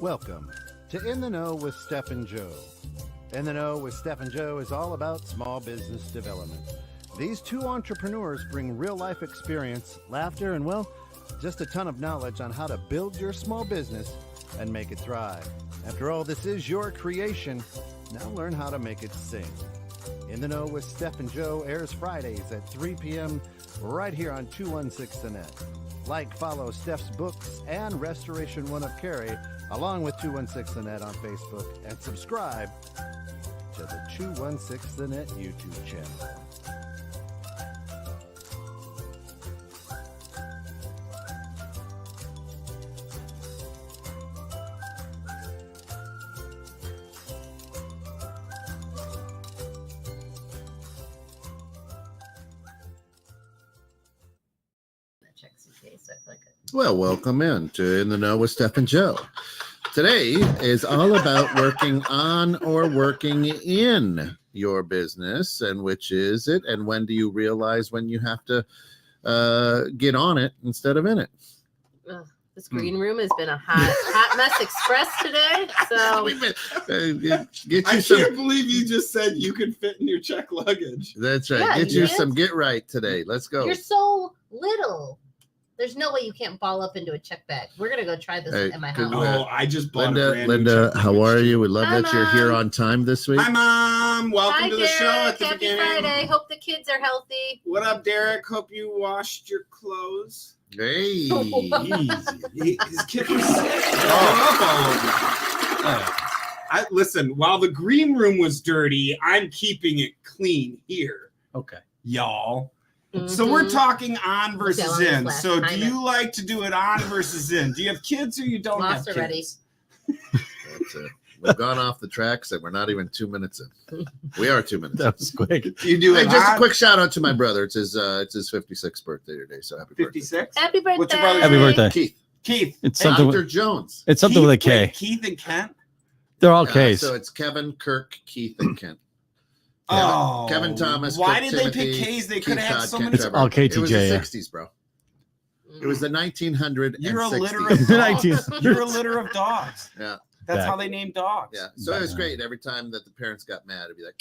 Welcome to In the Know with Steph and Joe. In the Know with Steph and Joe is all about small business development. These two entrepreneurs bring real-life experience, laughter, and, well, just a ton of knowledge on how to build your small business and make it thrive. After all, this is your creation. Now learn how to make it sing. In the Know with Steph and Joe airs Fridays at 3 p.m. right here on 216 The Net. Like, follow Steph's books and Restoration One of Cary, along with 216 The Net on Facebook, and subscribe to the 216 The Net YouTube channel. Well, welcome in to In the Know with Steph and Joe. Today is all about working on or working in your business, and which is it, and when do you realize when you have to get on it instead of in it. This green room has been a hot mess express today. So I can't believe you just said you could fit in your check luggage. That's right. Yeah, get right today. Let's go. You're so little. There's no way you can't ball up into a check bag. We're gonna go try this at my house. Oh, I just bought Linda, how are you? We love that you're here on time this week. Hi, Mom. Welcome to the show at the Happy beginning. Friday. Hope the kids are healthy. What up, Derek? Hope you washed your clothes. Hey, easy. His kid was sick. Listen, while the green room was dirty, I'm keeping it clean here. Okay, y'all. So we're talking on versus in. So do you like to do it on versus in? Do you have kids or you don't have kids? Already. That's it. We've gone off the tracks and we're not even 2 minutes in. We are 2 minutes. That was quick. You do it. Just a quick shout out to my brother. It's his 56th birthday today. So happy 56. Happy birthday. What's your brother's Happy name? birthday. Keith. It's something Dr. with Jones. It's something with a K. Wait, Keith and Kent. They're all K's. So it's Kevin, Kirk, Keith, and Kent. Oh, Kevin Thomas. Why Kirk, did Timothy, they pick K's? They could have had so Kent, many. It's all KTJ. It was the 60s, bro. It was the 1960s. You're a litter of dogs. You're a litter of dogs. Yeah. That's how they name dogs. Yeah. So it was great. Every time that the parents got mad, it'd be like,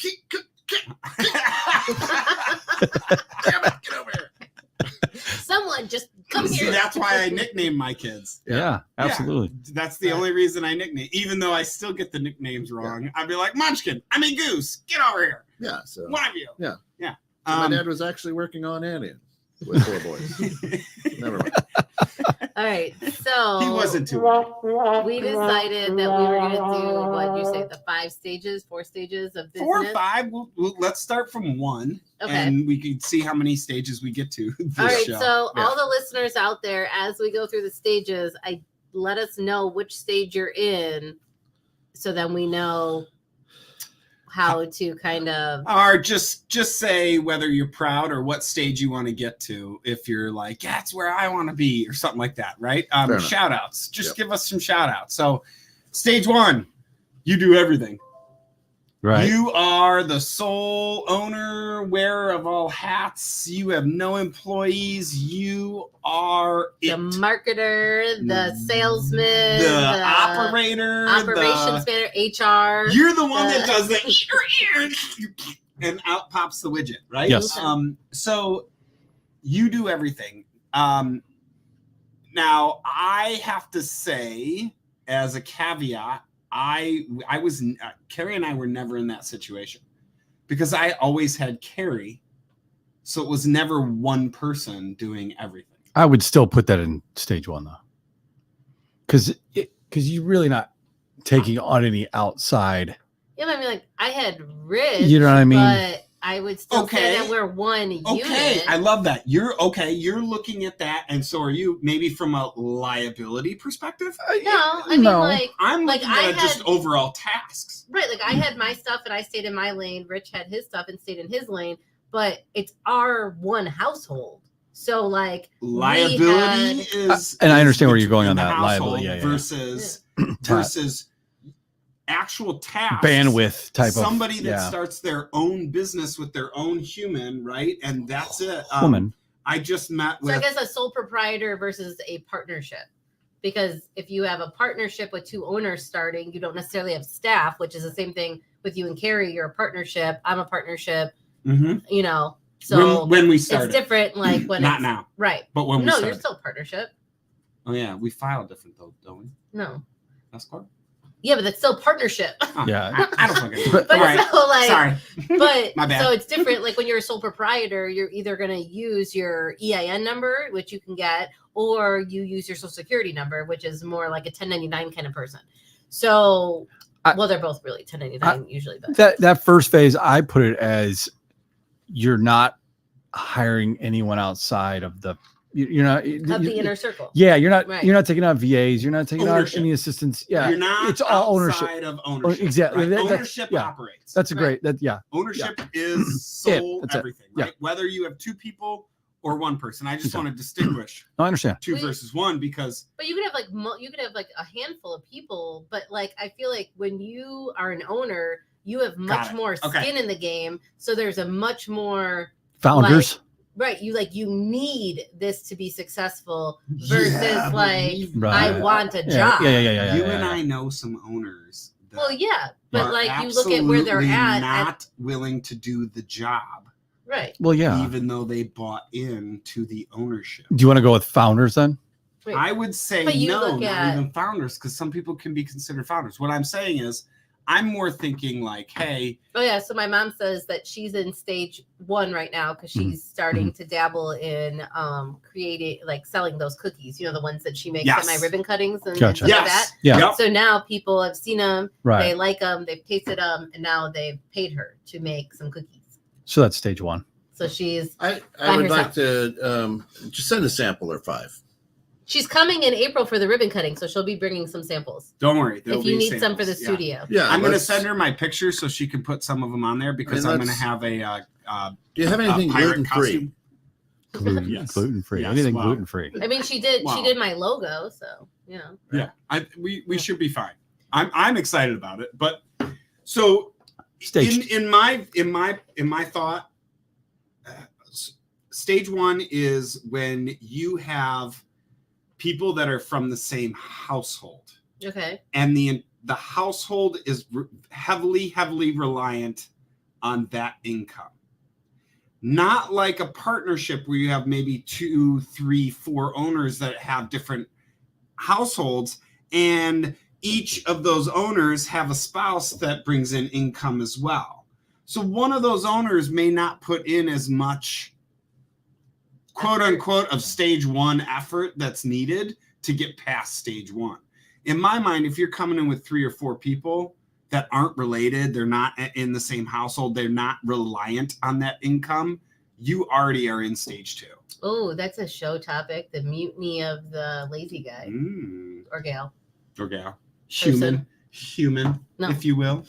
damn it, get over here. Someone just come See, here. that's why I nicknamed my kids. Yeah, absolutely. Yeah, that's the only reason I nickname. Even though I still get the nicknames wrong, I'd be like, Munchkin, I mean Goose, get over here. Yeah. So one of you. Yeah. Yeah. So my dad was actually working on Annie with 4 boys. Never mind. All right, so He wasn't too. we decided that we were going to do what you say, the 4 stages of business. 4 or 5. Let's start from 1, and we can see how many stages we get to. All right, so all the listeners out there, as we go through the stages, let us know which stage you're in, so then we know how to kind of, or just say whether you're proud or what stage you want to get to. If you're like, that's where I want to be, or something like that, right? Shout outs. Just give us some shout outs. So stage 1, you do everything. Right. You are the sole owner, wearer of all hats. You have no employees. You are the marketer, the salesman, the operator, operations manager, HR. You're the one that does the and out pops the widget, right? Yes. So you do everything. Now I have to say, as a caveat, I was Carrie and I were never in that situation because I always had Carrie, so it was never one person doing everything. I would still put that in stage 1 though, because you're really not taking on any outside. Yeah, but I mean, like I had Rich. You know what I mean? But I would still say that we're one unit. Okay, I love that. You're looking at that, and so are you. Maybe from a liability perspective. No, I mean like I'm looking at just overall tasks. Right, like I had my stuff and I stayed in my lane. Rich had his stuff and stayed in his lane. But it's our one household, so like liability is. And I understand where you're going on that liability, versus actual tasks, bandwidth type somebody that starts their own business with their own human, right? And that's it. Woman. I just met with. So I guess a sole proprietor versus a partnership. because if you have a partnership with 2 owners starting, you don't necessarily have staff, which is the same thing with you and Carrie. You're a partnership. I'm a partnership. You know, so when we started, it's different. Like when not it's, now, right? but when we no, started. you're still a partnership. Oh yeah, we file different though, don't we? No. That's cool. Yeah, but that's still partnership. Oh, Yeah. I don't fucking. But All right. so like, Sorry. but My bad. so it's different. Like when you're a sole proprietor, you're either going to use your EIN number, which you can get, or you use your social security number, which is more like a 1099 kind of person. So, well, they're both really 1099 usually. But That first phase, I put it as you're not hiring anyone outside of the. You're not of the inner circle. Yeah, you're not. Right. You're not taking on VAs. You're not taking Ownership. on any assistants. Yeah, You're not. It's all ownership. Outside of ownership. Exactly. Right? That's- Ownership yeah. operates. That's a great. Right. Ownership is sole That's it. everything. Yeah. Right. Whether you have 2 people or 1 person, I just Okay. want to distinguish No, I understand. 2 Wait. versus 1 because But you could have like a handful of people, but like I feel like when you are an owner, you have much it. more Okay. skin in the game. So there's a much more Founders. right. You need this to be successful versus Yeah, but like we've- I Right. want a Yeah, job. yeah. you and I know some owners. That Well, yeah, but are like you look at where they're absolutely at not willing to do the job, right. Well, yeah. even though they bought into the ownership. Do you want to go with founders then? Right. I would say But you no, look not at- even founders, because some people can be considered founders. What I'm saying is, I'm more thinking like, hey, Oh yeah, so my mom says that she's in stage 1 right now because Mm-hmm. she's starting to dabble in creating like selling those cookies. You know, the ones that she makes Yes. at my ribbon cuttings and Gotcha. stuff like that. yes, Yeah. Yep. So now people have seen them, they Right. like them, they've tasted them, and now they've paid her to make some cookies. So that's stage 1. So she's I By would herself. like to just send a sample or 5. coming in April for the ribbon cutting, so she'll be bringing some samples. Don't worry. there'll If you be need some for the samples. Yeah. studio. Yeah, I'm going to let's- send her my pictures so she can put some of them on there because And I'm going to let's- have a Do you have anything pirate gluten free? costume. Gluten free. Yes, Anything wow. gluten free. I mean, she did Wow. my logo, so you know. Yeah, we should be fine. I'm excited about it. But so Stage. in my thought, stage 1 is when you have people that are from the same household, Okay. and the household is heavily reliant on that income. Not like a partnership where you have maybe 2, 3, 4 owners that have different households, and each of those owners have a spouse that brings in income as well. So one of those owners may not put in as much quote unquote of stage 1 effort that's needed to get past stage 1. In my mind, if you're coming in with 3 or 4 people that aren't related, they're not in the same household, they're not reliant on that income, you already are in stage 2. Oh, that's a show topic. The mutiny of the lazy guy or gal. Or gal. Person. Human, No. if you will.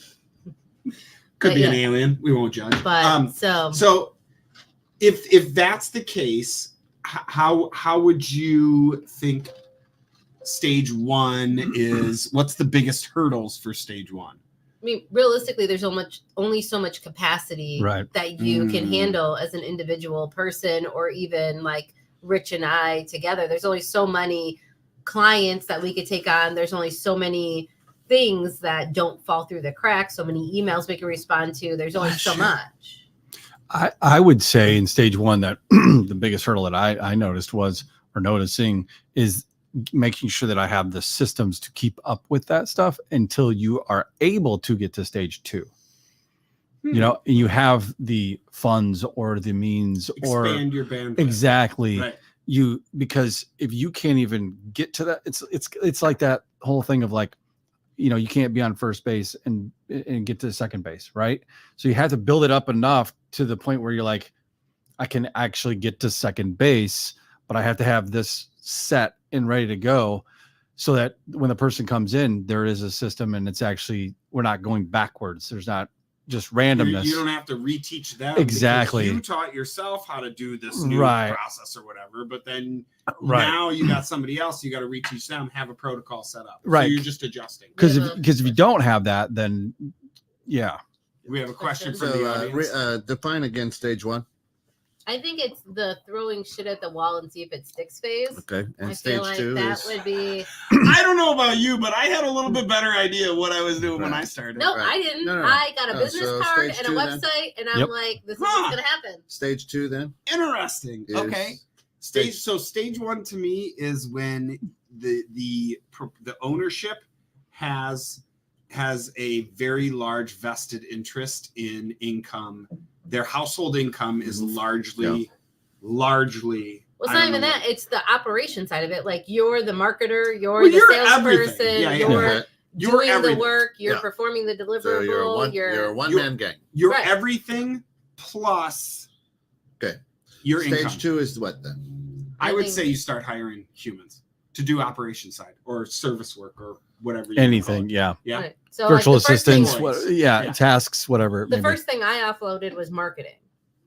Could But be an yeah. alien. We won't judge. But So if that's the case, how would you think stage 1 is? What's the biggest hurdles for stage 1? I mean, realistically, there's only so much capacity Right. that you can Mm. handle as an individual person, or even like Rich and I together. There's only so many clients that we could take on. There's only so many things that don't fall through the cracks. So many emails we can respond to. There's only so much. I would say in stage 1 that the biggest hurdle that I noticed was, or noticing, is making sure that I have the systems to keep up with that stuff until you are able to get to stage 2. You know, and you have the funds or the means Expand your bandwidth. exactly. Right. Because if you can't even get to that, it's like that whole thing of like, you know, you can't be on first base and get to second base, right? So you have to build it up enough to the point where you're like, I can actually get to second base, but I have to have this set and ready to go so that when the person comes in, there is a system and it's actually, we're not going backwards. There's not just randomness. You don't have to reteach them. Exactly. because you taught yourself how to do this new Right. process or whatever, but then Right. now you got somebody else, you got to reteach them, have a protocol set up. Right. So you're just adjusting. Because Yeah. if you don't have that, then yeah. We have a question So from the audience. define again stage 1. I think it's the throwing shit at the wall and see if it sticks phase. Okay. And I stage feel like two that is would be. I don't know about you, but I had a little bit better idea of what I was doing when Right. I started. No, Right. I didn't. No. I got a No, business so card stage and a two then? website, and I'm Yep. like, this is Huh. what's gonna happen. stage 2 then. Interesting. Is Okay. Stage one to me is when the ownership has a very large vested interest in income. Their household income is largely. Well, it's I not don't even know that. It's the operation side of it. Like you're the marketer, you're Well, the you're salesperson, everything. Yeah, yeah. you're Okay. You're doing everything. the work, you're Yeah. performing the deliverable. So you're a one-man gang. You're Right. everything plus Okay. your Stage income. 2 is what then? I would think- say you start hiring humans to do operation side or service work or whatever. You Anything. Yeah. Yeah. Right. So Virtual like, the first thing- assistants. Voice. Yeah. Yeah. Tasks, whatever. The maybe. first thing I offloaded was marketing.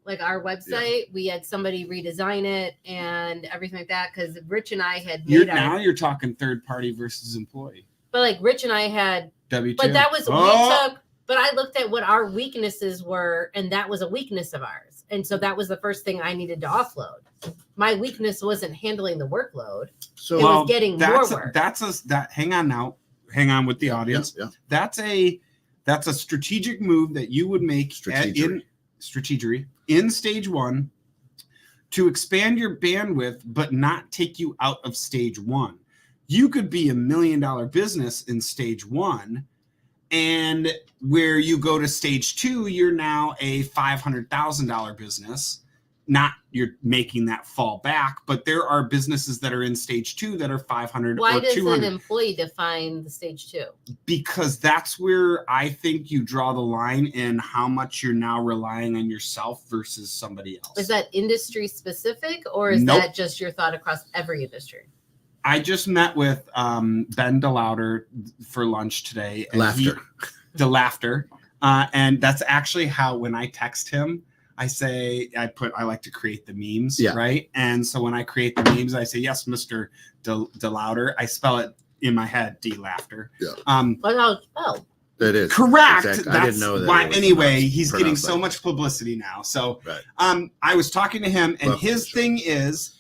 Like our website, we had somebody redesign it and everything like that because Rich and I had made Now you're talking third party versus employee. but like Rich and I had, W2. but that was Oh! we took. But I looked at what our weaknesses were, and that was a weakness of ours. And so that was the first thing I needed to offload. My weakness wasn't handling the workload. So It was getting more work. Hang on now. Hang on with the audience. Yeah. That's a strategic move that you would make strategery in stage one to expand your bandwidth, but not take you out of stage one. You could be $1 million business in stage one, and where you go to stage two, you're now a $500,000 business. Not you're making that fall back, but there are businesses that are in stage two that are 500 Why or does 200. an employee define the stage two? Because that's where I think you draw the line in how much you're now relying on yourself versus somebody else. Is that industry specific or is Nope. that just your thought across every industry? I just met with Ben DeLauder for lunch today. And Laughter. And that's actually how when I text him, I like to create the memes, Yeah. right? And so when I create the memes, I say, yes, Mr. DeLauder. I spell it in my head, D-Laughter. Yeah. What how it's spelled? That is Correct. exactly. That's I didn't know that. why. it was Anyway, pronounced- he's getting pronounced so like much publicity now. So, Right. I was talking to him, and Well, his sure. thing is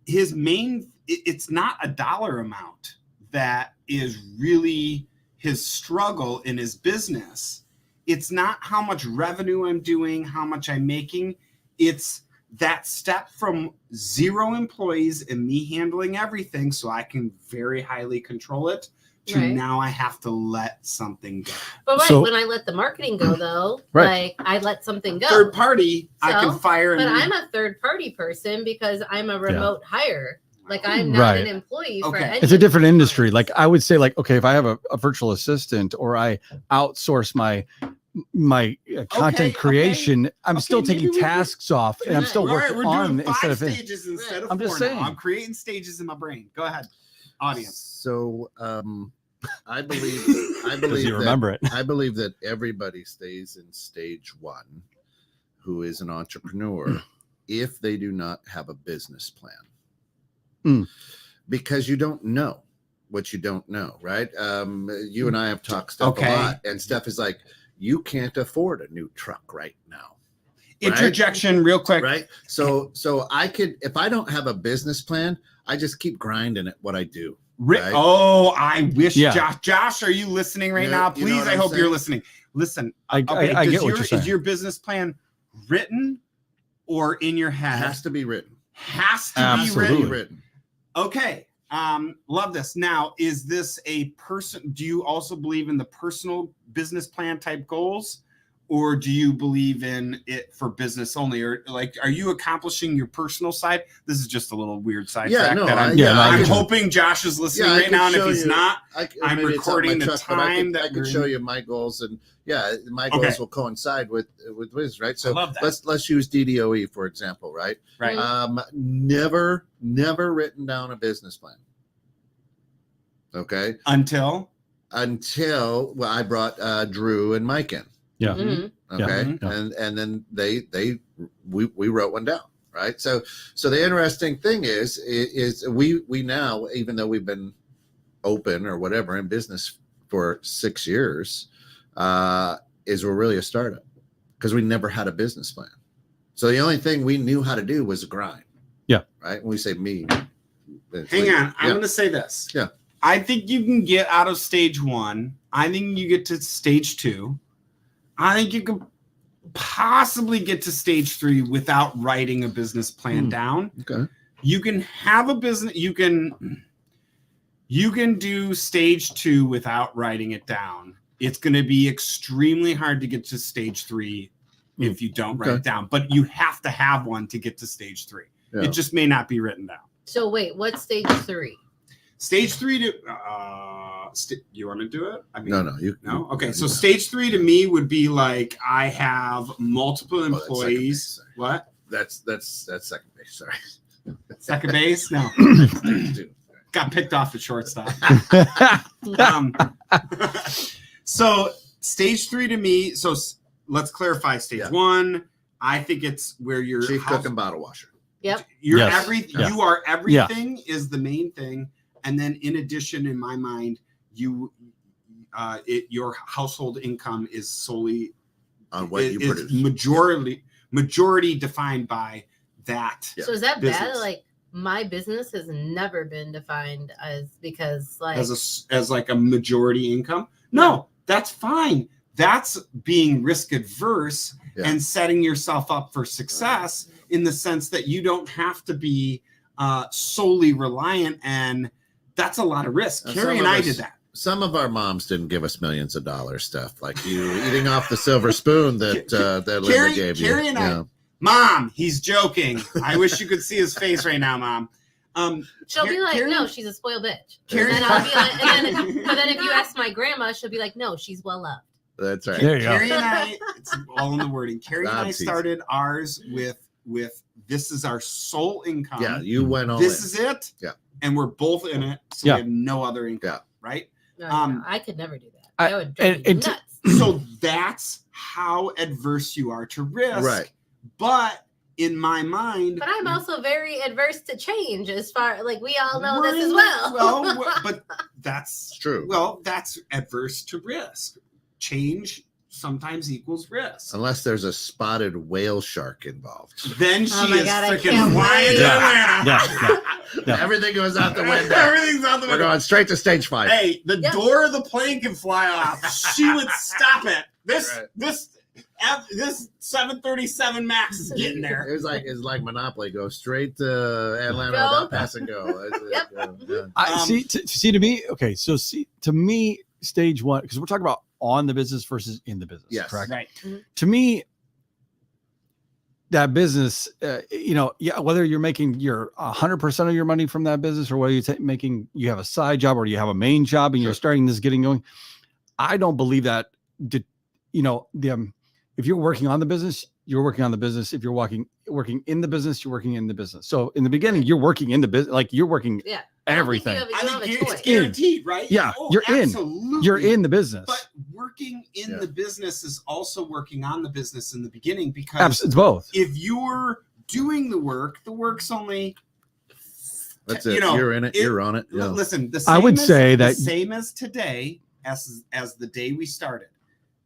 his main. It's not a dollar amount that is really his struggle in his business. It's not how much revenue I'm doing, how much I'm making. It's that step from 0 employees and me handling everything so I can very highly control it to Right. now I have to let something go. But right, So- when I let the marketing go though, Right. like I let something go. Third party, I So, can fire. But and I'm a third party person because I'm a remote hire. Like I'm not Right. an employee for Okay. any It's a of different these industry. clients. Like I would say, like, okay, if I have a virtual assistant or I outsource my content Okay. creation, I'm Okay, still maybe taking we could- tasks off and I'm Right. still All right, working we're on doing instead 5 of stages instead of I'm 4 just now. saying. I'm creating stages in my brain. Go ahead, audience. So I believe Does he that remember it? I believe that everybody stays in stage one who is an entrepreneur if they do not have a business plan. Because you don't know what you don't know, right? You and I have talked Steph Okay. a lot, and Steph is like, you can't afford a new truck right now. Interjection, real quick. Right. So I could, if I don't have a business plan, I just keep grinding at what I do. Right. Oh, I wish Yeah. Josh, are you listening right You now? know Please, what I I'm hope you're saying? listening. Listen, I get what you're saying. Is your business plan written or in your It head? has to be written. Has to Absolutely. be Be written. written. Okay. Love this. Now, is this a person? Do you also believe in the personal business plan type goals, or do you believe in it for business only? Or like, are you accomplishing your personal side? This is just a little weird side Yeah, track no, that I- I'm, yeah, no, I I'm get you. hoping Josh is listening Yeah, I right could now. And if show he's you- not, I'm maybe it's not my recording the truck, but time that I we're could show in. you my goals, and yeah, my Okay. goals will coincide with Wiz, right? So I love that. let's use DDOE for example, right? Right. Never written down a business plan. Okay, Until until I brought Drew and Mike in. Yeah. Mhm. Okay, Yeah. and then we wrote one down, right? So the interesting thing is we now, even though we've been open or whatever in business for 6 years, is we're really a startup because we never had a business plan. So the only thing we knew how to do was grind. Yeah. Right. When we say me, Hang on. I'm going to say this. Yeah. I think you can get out of stage 1. I think you get to stage 2. I think you can possibly get to stage 3 without writing a business plan down. Okay. You can have a business. You can do stage 2 without writing it down. It's going to be extremely hard to get to stage 3 if you don't write it down. But you have to have one to get to stage 3. Yeah. It just may not be written down. So wait, what's stage 3? Stage 3 to you want to do it? I mean, no. Okay, so stage 3 to me would be like I have multiple employees. What? That's second base. Sorry. Second base? No. Got picked off at shortstop. So stage 3 to me. So let's clarify stage 1. I think it's where you're chief cook and bottle washer. Yep. You're Yes. everything. Yeah. You are everything is the main thing, and then in addition, in my mind, your household income is solely On what you produce. Majority defined by that. Yeah. So is that business. bad? Like my business has never been defined as because like as like a majority income. No, that's fine. That's being risk adverse and setting yourself up for success in the sense that you don't have to be solely reliant, and that's a lot of risk. Carrie and I did that. Some of our moms didn't give us millions of dollars stuff like you eating off the silver spoon that Linda gave you. Carrie and I, Mom, he's joking. I wish you could see his face right now, Mom. she'll be like, Carrie, no, she's a spoiled bitch. Carrie, And then I'll be like, but then if you ask my grandma, she'll be like, no, she's well loved. That's right. There you go. Carrie and I, it's all in the wording. Carrie and I Nazis. started ours with this is our sole income. Yeah, you went all This in. is it. Yeah. And we're both in it, so Yeah. we have no other income. Yeah. Right. No, Um, I could never do that. I- That would drive me and nuts. So that's how adverse you are to risk. Right. But in my mind, But I'm also very adverse to change as far like we all know we're this as in- well. but that's True. Well, that's adverse to risk. Change sometimes equals risk. Unless there's a spotted whale shark involved. Then she Oh my is God, I freaking can't flying wait. to Yeah. Atlanta. Yeah. Everything goes out the window. Everything's out the We're window. going straight to stage 5. Hey, the Yep. door of the plane can fly off. She would stop it. This Right. this 737 Max is getting there. It's like Monopoly. Go straight to Atlanta Go. without pass and go. That's it. Yep. Yeah. I see to me. Okay, so see to me, stage 1, because we're talking about on the business versus in the business. Yes. Correct. Right. To me, that business, whether you're making your 100% of your money from that business, or whether you're you have a side job or you have a main job and you're starting this getting going, I don't believe that. If you're working on the business, you're working on the business. If you're working in the business, you're working in the business. So in the beginning, you're working in the business, like you're working Yeah. everything. You I don't have a think choice. it's guaranteed, right? Yeah, Oh, you're in. absolutely. You're in the business. But working in Yeah. the business is also working on the business in the beginning, because It's both. if you're doing the work's only That's you it. know, You're in it. You're on it. Yeah. Listen, the I would say the that- same as today, as the day we started,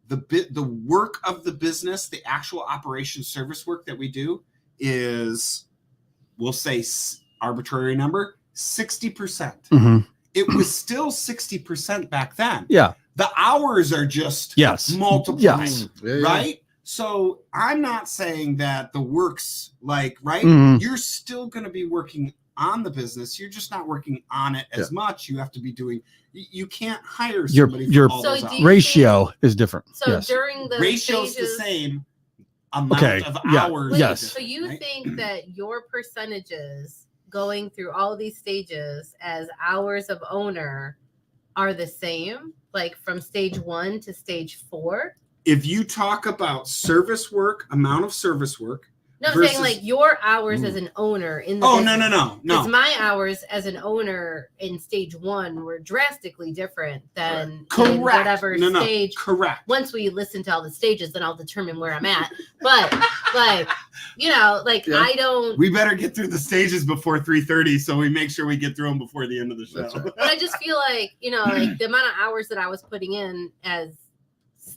the work of the business, the actual operation service work that we do is, we'll say arbitrary number, 60%. Mhm. It was still 60% back then. Yeah. The hours are just Yes. multiplied, Yes. Yeah, yeah. right? So I'm not saying that the work's like, right? Mhm. You're still going to be working on the business. You're just not working on it as much. You have to be doing, you can't hire Your- somebody your- for all So those do hours. you- Ratio is different. So Yes. during the Ratio's stages, the same amount Okay, of yeah, hours. Wait, yes. So you right? think that your percentages going through all these stages as hours of owner are the same, like from stage 1 to stage 4? If you talk about service work, amount of service work. No, I'm versus- saying like your hours as an owner in the Oh, business. no. Because my hours as an owner in stage 1 were drastically different than in Correct. whatever No, stage. correct. Once we listen to all the stages, then I'll determine where I'm at. But like, Yeah. I don't. We better get through the stages before 3:30, so we make sure we get through them before the end of the show. That's right. But I just feel like like the amount of hours that I was putting in as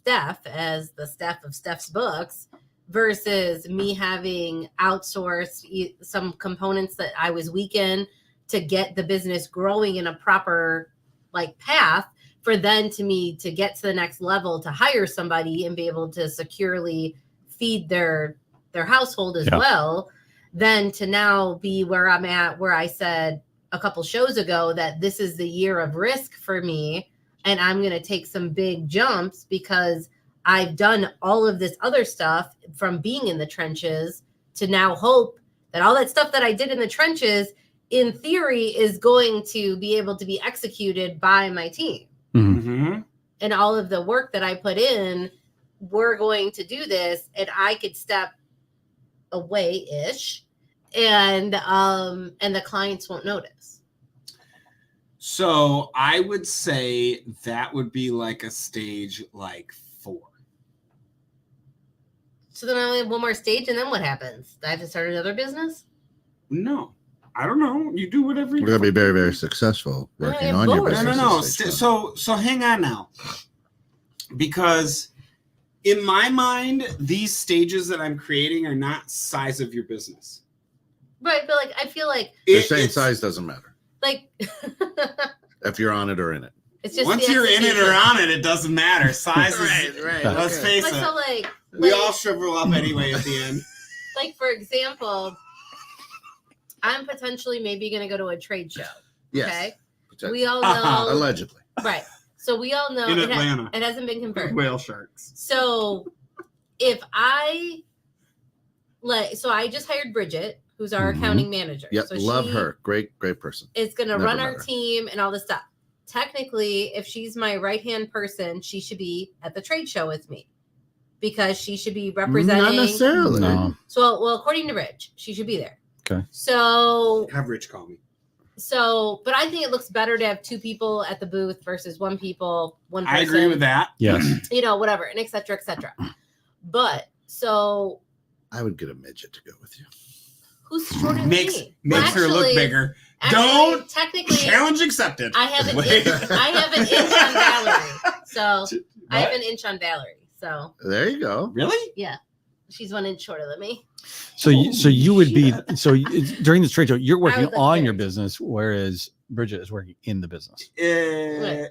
the Steph of Steph's books versus me having outsourced some components that I was weak in to get the business growing in a proper like path for then to get to the next level to hire somebody and be able to securely feed their household as well, than to now be where I'm at, where I said a couple shows ago that this is the year of risk for me and I'm going to take some big jumps because I've done all of this other stuff from being in the trenches to now hope that all that stuff that I did in the trenches in theory is going to be able to be executed by my team. Mm-hmm. And all of the work that I put in, we're going to do this and I could step away ish and the clients won't notice. So I would say that would be like a stage like 4. So then I only have one more stage and then what happens? Do I have to start another business? No, I don't know. You do whatever you We're going to be very, very successful working on your business. No. So hang on now. Because in my mind, these stages that I'm creating are not size of your business. Right, but like I feel like The same size doesn't matter like if you're on it or in it. it's just once the you're in it execution. or on it, it doesn't matter. Size is right. let's face But it. so like We all shrivel up anyway at the end. like for example, I'm potentially maybe going to go to a trade show. Yes. Okay. We all know. Allegedly. Right. So we all know In Atlanta. it hasn't been confirmed. Whale sharks. So if I I just hired Bridget, who's our accounting manager. Yep. So Love she her. Great person. is going to Never run met our her. team and all this stuff. Technically, if she's my right-hand person, she should be at the trade show with me because she should be representing. Not necessarily. No. So, well, according to Rich, she should be there. Okay. So, Have Rich call me. but I think it looks better to have 2 people at the booth versus one person. I agree with that. Yes. You know, whatever, and et cetera, et cetera. But so I would get a midget to go with you. who's shorter than Makes me? her look Actually- bigger. actually, Don't technically challenge accepted. I have an Wait. inch, I have an inch on Valerie. So I have an inch on Valerie. So There you go. Really? yeah, she's 1 inch shorter than me. So you would be during this trade show, you're working would look on very- your business, whereas Bridget is working in the business.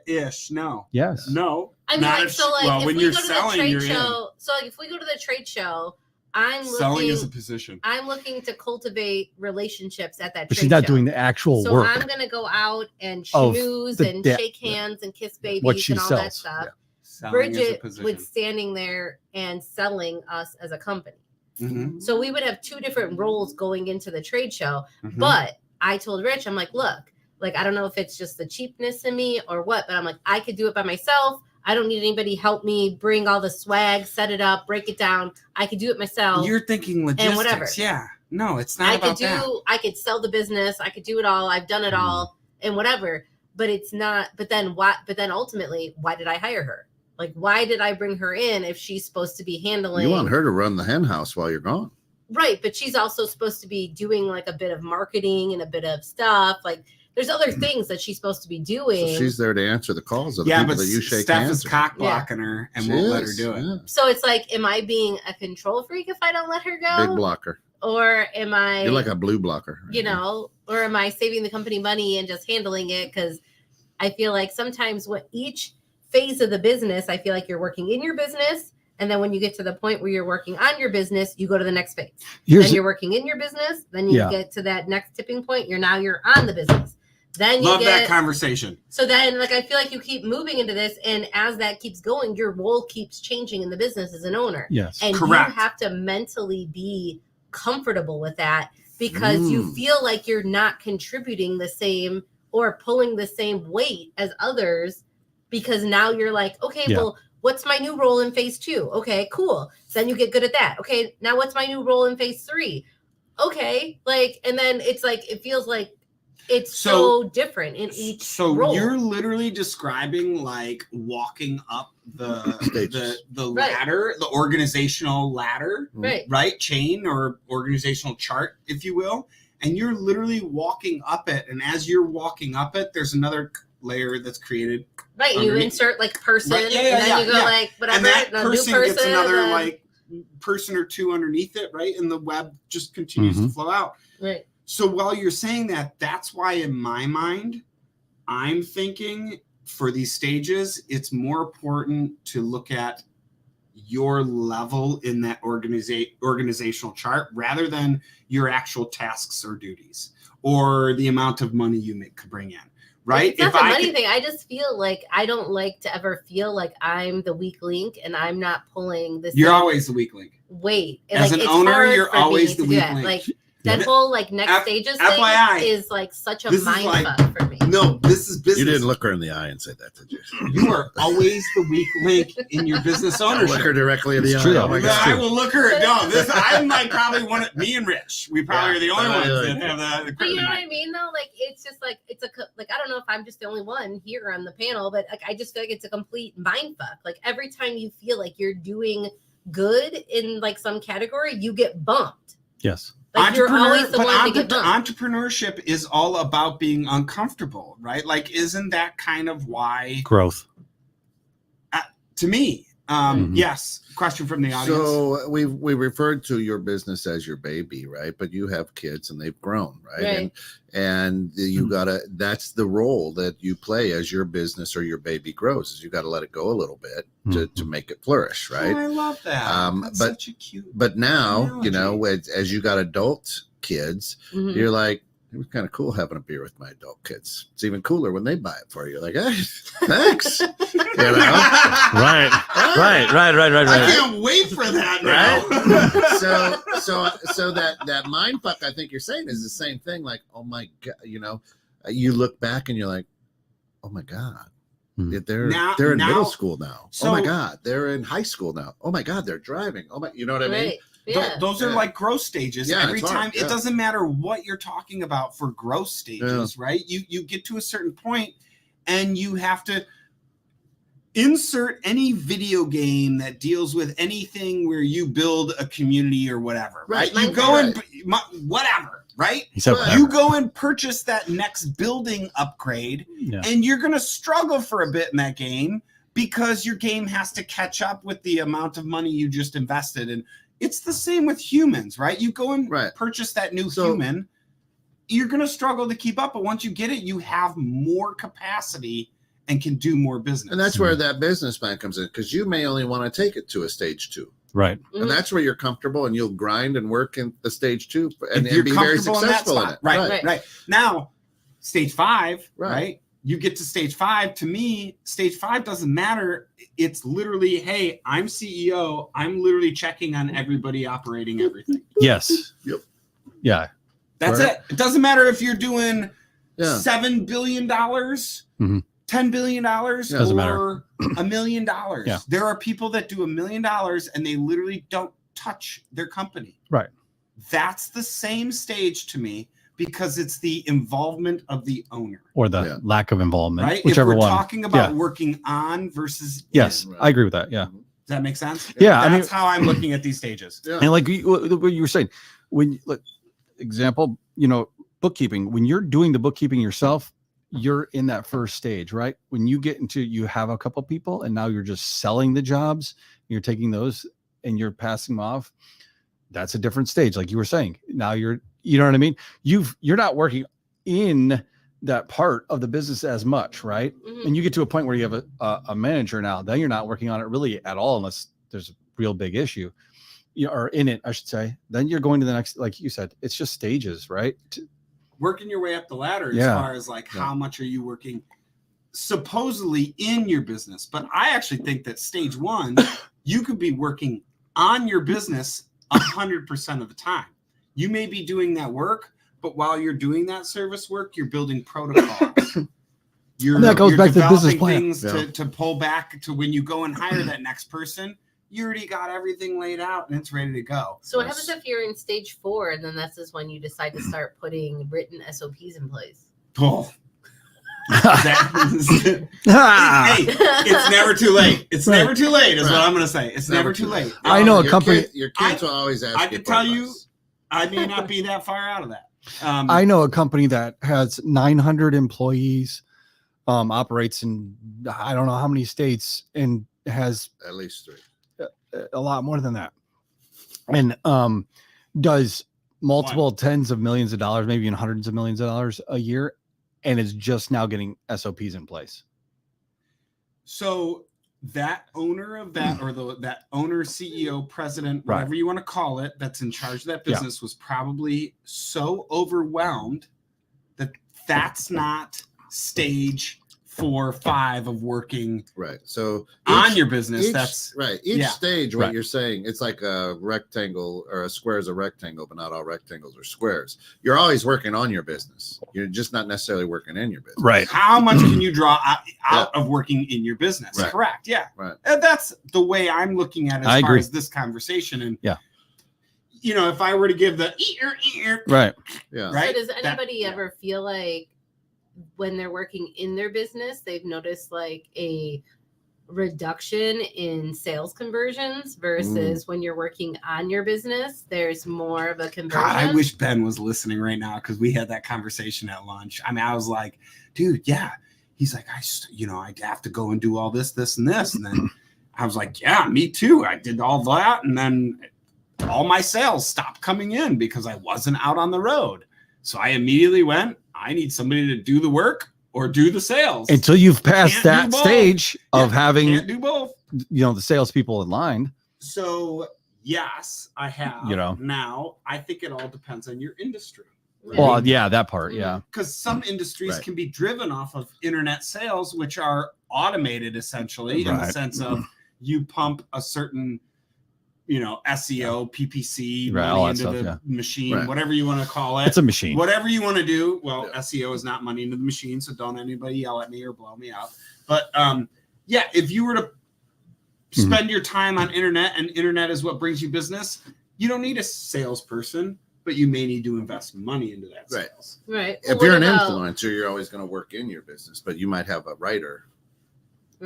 Ish. No. Yes. No. I mean, not like, if- so like well, if when we you're go to the selling, trade you're show, so like if we go to the trade show, I'm selling looking. is a position. I'm looking to cultivate relationships at that. But trade she's not show. doing the actual So work. I'm gonna go out and Of schmooze the- and yeah. shake hands and kiss babies What she and all that sells. stuff. Selling is a Bridget position. was standing there and selling us as a company. Mhm. So we would have 2 different roles going into the trade show. Mhm. But I told Rich, I'm like, look, like, I don't know if it's just the cheapness in me or what, but I'm like, I could do it by myself. I don't need anybody help me bring all the swag, set it up, break it down. I could do it myself. You're thinking logistics. whatever. Yeah. No, it's not I about could do, that. I could sell the business. I could do it all. I've done it all and whatever, but it's not, but then ultimately, why did I hire her? Like, why did I bring her in if she's supposed to be handling? You want her to run the hen house while you're gone. Right, but she's also supposed to be doing like a bit of marketing and a bit of stuff. Like there's other things that she's supposed to be doing. So she's there to answer the calls of the Yeah, people but that you shake Steph hands is with. cock blocking her and She won't let her is, do it. yeah. So it's like, am I being a control freak if I don't let her Big go? blocker. Or am I, You're like a blue blocker. you know, or am I saving the company money and just handling it? Because I feel like sometimes what each phase of the business, I feel like you're working in your business. And then when you get to the point where you're working on your business, you go to the next phase. Then you're working in your business. Then you get to that next tipping point. You're on the business. Then you Love that get, conversation. so then like, I feel like you keep moving into this. And as that keeps going, your role keeps changing in the business as an owner. Yes. And Correct. you have to mentally be comfortable with that because you feel like you're not contributing the same or pulling the same weight as others because now you're like, okay, well, what's my new role in phase 2? Okay, cool. So then you get good at that. Okay, now what's my new role in phase 3? Okay, like, and then it's like, it feels like it's so different in each role. You're literally describing like walking up the Stages. the Right. ladder, the organizational ladder, right. chain or organizational chart, if you will. And you're literally walking up it. And as you're walking up it, there's another layer that's created. Right, you underneath. insert like person, Right, yeah, and then you go yeah. like whatever, And that a new person gets another then- like person or two underneath it, right? And the web just continues to flow out. Right. So while you're saying that, that's why in my mind, I'm thinking for these stages, it's more important to look at your level in that organizational chart rather than your actual tasks or duties or the amount of money you could bring in. Right. It's not the money thing. I just feel like I don't like to ever feel like I'm the weak link and I'm not pulling this. You're always the weak link. Weight. As like, an owner, you're always the weak link. Like that whole like next stages FYI, thing is like such a mind fuck for me. No, this is business. You didn't look her in the eye and say that, did you? You are always the weak link in your business ownership. Look her directly in the eye. True. Oh my God. I will look her. No, I'm like probably me and Rich. We probably are the only ones that have the. But you know what I mean, though. Like it's just like like I don't know if I'm just the only one here on the panel, but like I just feel like it's a complete mind fuck. Like every time you feel like you're doing good in like some category, you get bumped. Yes. Like you're always the one to get bumped. Entrepreneurship is all about being uncomfortable, right? Like, isn't that kind of why Growth. To me, yes. Question from the audience. So we referred to your business as your baby, right? But you have kids and they've grown, right? And you gotta. That's the role that you play as your business or your baby grows. Is you got to let it go a little bit to make it flourish, right? Oh, I love that. That's such a cute. But now analogy. you know, as you got adult kids, you're like. It was kind of cool having a beer with my adult kids. It's even cooler when they buy it for you. Like, hey, thanks. You know? Right. I can't wait for that now. Right? so that mind fuck I think you're saying is the same thing. Like, oh my God, you know, you look back and you're like, oh my God, they're in middle school now. So, oh my God, they're in high school now. Oh my God, they're driving. Oh my, you know what I mean? Yeah. Those are like growth stages. Yeah, Every time it doesn't matter what you're talking about for growth stages, right? You get to a certain point and you have to insert any video game that deals with anything where you build a community or whatever, right? You go and whatever, right? You go and purchase that next building upgrade and you're going to struggle for a bit in that game because your game has to catch up with the amount of money you just invested in. It's the same with humans, right? You go and purchase that new human, you're going to struggle to keep up. But once you get it, you have more capacity and can do more business. And that's where that business plan comes in, because you may only want to take it to a stage 2. Right. And that's where you're comfortable and you'll grind and work in the stage 2 and be very successful in it. Right. Now, stage 5, right? You get to stage 5. To me, stage 5 doesn't matter. It's literally, hey, I'm CEO. I'm literally checking on everybody operating everything. Yes. Yep. Yeah. That's it. It doesn't matter if you're doing $7 billion, $10 billion, or $1 million. Yeah. There are people that do $1 million and they literally don't touch their company. Right. That's the same stage to me. Because it's the involvement of the owner or the lack of involvement, right? Whichever if we're one. talking about working on versus yes, I agree with that. Yeah, does that make sense? Yeah, that's how I'm looking at these stages. And like what you were saying, when example, you know, bookkeeping. When you're doing the bookkeeping yourself, you're in that first stage, right? When you get into, you have a couple people, and now you're just selling the jobs. You're taking those and you're passing them off. That's a different stage, like you were saying. Now you know what I mean? You're not working in that part of the business as much, right? And you get to a point where you have a manager now, then you're not working on it really at all unless there's a real big issue, or in it, I should say. Then you're going to the next, like you said, it's just stages, right? Working your way up the ladder as far as like how much are you working supposedly in your business. But I actually think that stage 1, you could be working on your business 100% of the time. You may be doing that work, but while you're doing that service work, you're building protocols. That goes back to the business plan. Things to pull back to when you go and hire that next person. You already got everything laid out and it's ready to go. So what happens if you're in stage 4 and then this is when you decide to start putting written SOPs in place? Oh. Hey, it's never too late. It's never too late is what I'm going to say. It's never too late. I know a company. Your kids will always ask. I can tell you, I may not be that far out of that. I know a company that has 900 employees, operates in I don't know how many states, and has at least 3. A lot more than that. and does multiple tens of millions of dollars, maybe even hundreds of millions of dollars a year, and is just now getting SOPs in place. So that owner of that, or that owner, CEO, president, whatever you want to call it, that's in charge of that business was probably so overwhelmed that that's not stage 4 or 5 of working Right. So on your business. That's right. Each stage, what Right. you're saying, it's like a rectangle, or a square is a rectangle, but not all rectangles are squares. You're always working on your business. You're just not necessarily working in your business. Right. how much can you draw out of working in your business? Right. Correct. Yeah. Right. And that's the way I'm looking at it I as far agree. as this conversation. And Yeah. you know, if I were to give the Right. Yeah. right. So does anybody ever feel like when they're working in their business, they've noticed like a reduction in sales conversions versus when you're working on your business, there's more of a conversion? God, I wish Ben was listening right now, because we had that conversation at lunch. I mean, I was like, dude, yeah. He's like, I have to go and do all this, and this. And then I was like, yeah, me too. I did all that. And then all my sales stopped coming in because I wasn't out on the road. So I immediately went, I need somebody to do the work or do the sales. Until you've passed Can't do that both. stage of having, Can't do both. the salespeople in line. So yes, I have. You know. Now I think it all depends on your industry. right? Well, yeah, that part. Yeah. Because some industries Right. can be driven off of internet sales, which are automated essentially in the Right. sense of you pump a certain, SEO, PPC Right, all money that into stuff, the machine, Right. whatever you want to call it. It's a machine. Whatever you want to do. Well, Yeah. SEO is not money into the machine, so don't anybody yell at me or blow me out. But if you were to spend your time on internet, and internet is what brings you business, you don't need a salesperson, but you may need to invest money into that Right. sales. Right. If Well, you're an what about- influencer, you're always going to work in your business, but you might have a writer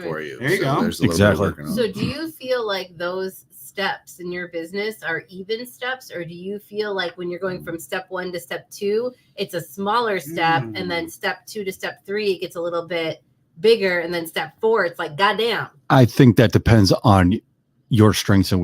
for you. There you go. There's a little bit of Exactly. working on So it. do you feel like those steps in your business are even steps, or do you feel like when you're going from step 1 to step 2, it's a smaller step, and then step 2 to step 3, it gets a little bit bigger, and then step 4, it's like, goddamn. I think that depends on your strengths and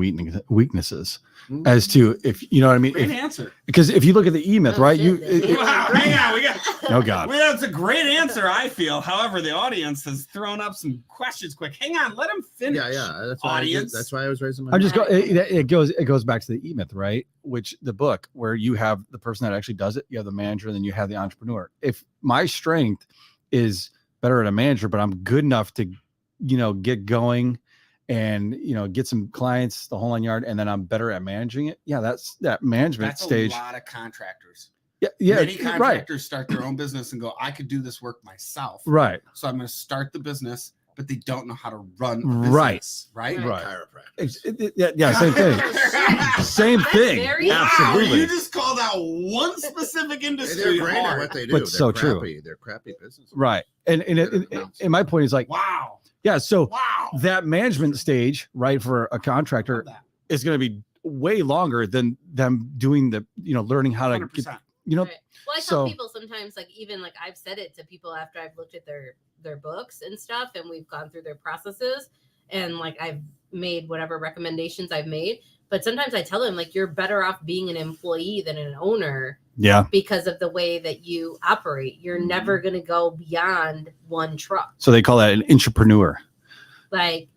weaknesses as to if you know what I mean. Great answer. Because if you look at the E-Myth, Oh, right? shit, Wow, hang on, we got. Oh God. Well, that's a great answer, I feel. However, the audience has thrown up some questions. Quick, hang on, let him finish. Yeah. That's why Audience. that's why I was raising my I'm just hand. it goes back to the E-Myth, right? Which the book where you have the person that actually does it, you have the manager, and then you have the entrepreneur. If my strength is better at a manager, but I'm good enough to, get going and get some clients, the whole 9 yards, and then I'm better at managing it. Yeah, that's that management That's stage. a lot of contractors. Yeah, Many right, contractors start their own business and go, I could do this work myself. right, So I'm going to start the business, but they don't know how to run a Right. business. Right. Right. Chiropractor. yeah, same thing. Same That's thing. very- Wow, Absolutely. you just called out one specific Hey, industry. they're great at hard. what they do. But They're so true. crappy. They're crappy business. Right. And my point is like, Wow. yeah, so Wow. that management stage, right, for a contractor Love that. is going to be way longer than them doing the, learning how to get, 100%. Right. Well, I tell So- people sometimes, like, even like I've said it to people after I've looked at their books and stuff, and we've gone through their processes, and like I've made whatever recommendations I've made. But sometimes I tell them, like, you're better off being an employee than an owner yeah. because of the way that you operate. You're never going to go beyond one truck. So they call that an entrepreneur. Like,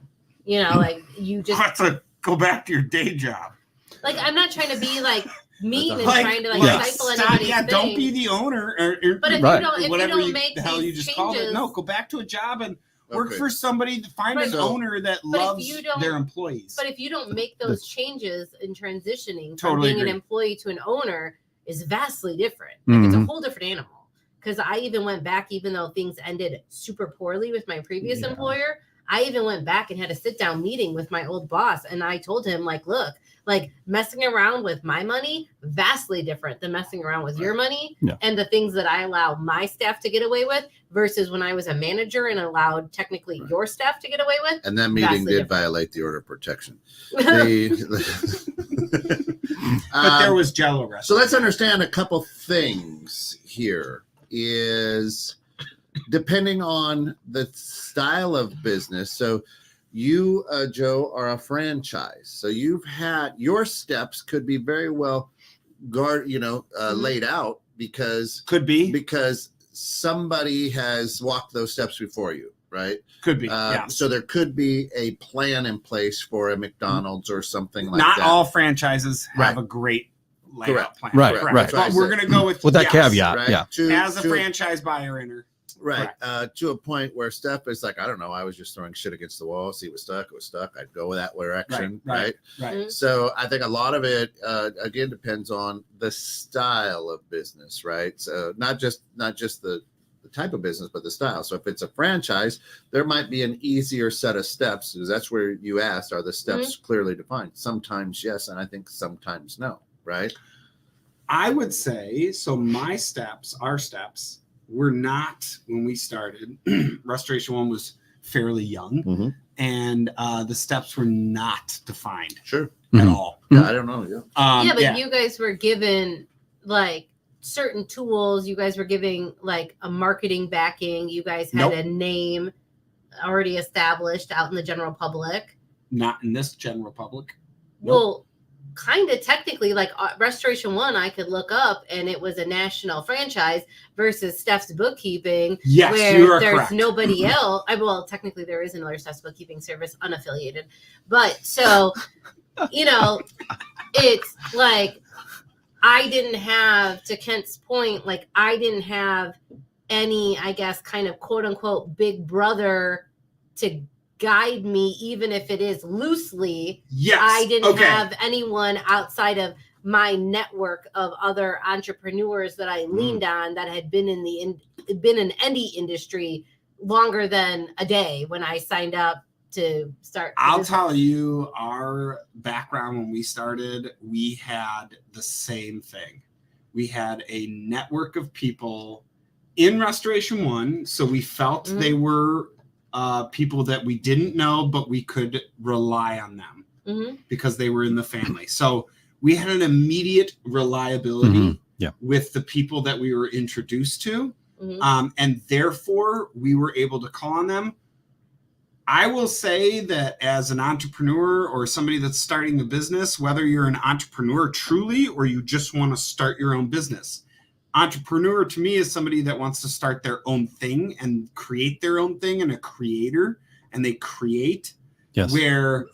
like you just Have to go back to your day job. like, I'm not trying to be like mean and Like, trying to like yeah. stifle stop, anybody's yeah, thing. don't be the owner or But if Right. you don't, if whatever you don't make the hell you these just called it. changes, No, go back to a job and work Okay. for somebody. Find Right. an So- owner that But if loves you don't- their employees. but if you don't make those changes in transitioning from Totally being agree. an employee to an owner is vastly different. Like, it's a Mhm. whole different animal. Because I even went back, even though things ended super poorly with my previous Yeah. employer, I even went back and had a sit down meeting with my old boss. And I told him, like, look, like messing around with my money, vastly different than messing around with your money Yeah. and the things that I allow my staff to get away with versus when I was a manager and allowed technically Right. your staff to get away with. And that meeting Vastly did different. violate the order of protection. but there Um, was Jello So let's wrestling. understand a couple things here. Is depending on the style of business. So You, Joe, are a franchise, so you've had your steps could be very well laid out because somebody has walked those steps before you, right? Could be. Yeah. So there could be a plan in place for a McDonald's or something like Not that. Not all franchises have a great layout plan. Right. But we're going to go with that caveat. Right? Yeah. As a franchise buyer enter. Right. To a point where Steph is like, I don't know, I was just throwing shit against the wall. See, it was stuck. I'd go that direction. Right. So I think a lot of it, again, depends on the style of business, right? So not just the type of business, but the style. So if it's a franchise, there might be an easier set of steps, because that's where you asked, are the steps clearly defined? Sometimes yes, and I think sometimes no, right? I would say, so our steps, were not, when we started, Restoration One was fairly young, and the steps were not defined at all. Yeah, I don't know. But you guys were given like certain tools. You guys were giving like a marketing backing. You guys had a name already established out in the general public. Not in this general public. Well, kind of technically, like Restoration One, I could look up, and it was a national franchise versus Steph's Bookkeeping. Yes, where you are there's correct. Nobody else. Well, technically there is another Steph's Bookkeeping service, unaffiliated, but so it's like I didn't have, to Kent's point, like I didn't have any, I guess, kind of quote unquote big brother to guide me, even if it is loosely. Yes. I didn't have anyone outside of my network of other entrepreneurs that I leaned on that had been in any industry longer than a day when I signed up to start. I'll tell you, our background when we started, we had the same thing. We had a network of people in Restoration One, so we felt they were people that we didn't know, but we could rely on them because they were in the family. So we had an immediate reliability with the people that we were introduced to. And therefore we were able to call on them. I will say that as an entrepreneur or somebody that's starting a business, whether you're an entrepreneur truly, or you just want to start your own business, entrepreneur to me is somebody that wants to start their own thing and create their own thing, and a creator, and they create. Yes. Where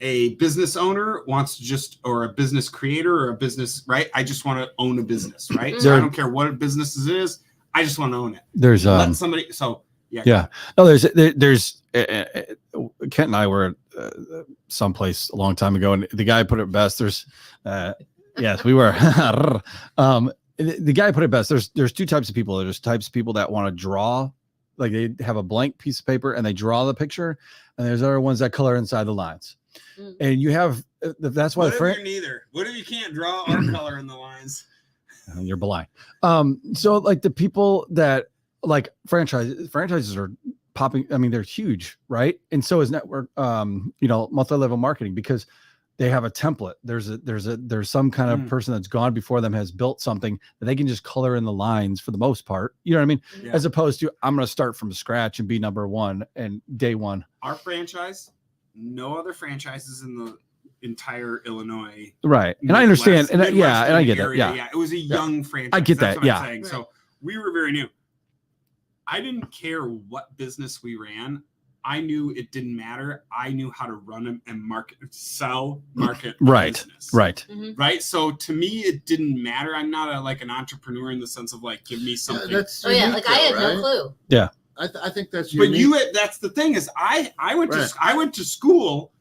a business owner wants to just, or a business creator or a business, right? I just want to own a business, right? So I don't care what business it is. I just want to own it. There's let somebody. So yeah. No, there's Kent and I were someplace a long time ago, and the guy put it best. There's yes, we were. The guy put it best. There's two types of people. There's types of people that want to draw, like they have a blank piece of paper and they draw the picture, and there's other ones that color inside the lines. And you have that's why. What if you're neither? What if you can't draw or color in the lines? You're blind. So like the people that like franchises are popping. I mean, they're huge, right? And so is network. Multi-level marketing, because they have a template. There's some kind of person that's gone before them, has built something that they can just color in the lines for the most part. You know what I mean? Yeah. As opposed to, I'm going to start from scratch and be number one and day one. Our franchise, no other franchises in the entire Illinois. Right. And I understand. And I get that. Yeah. It was a young franchise. I get That's that. What Yeah. I'm saying. So we were very new. I didn't care what business we ran. I knew it didn't matter. I knew how to run them and market right. business. Right. Right. So to me, it didn't matter. I'm not an entrepreneur in the sense of like, give me something. I had no clue. Yeah. I think that's unique. But that's the thing is I went to school.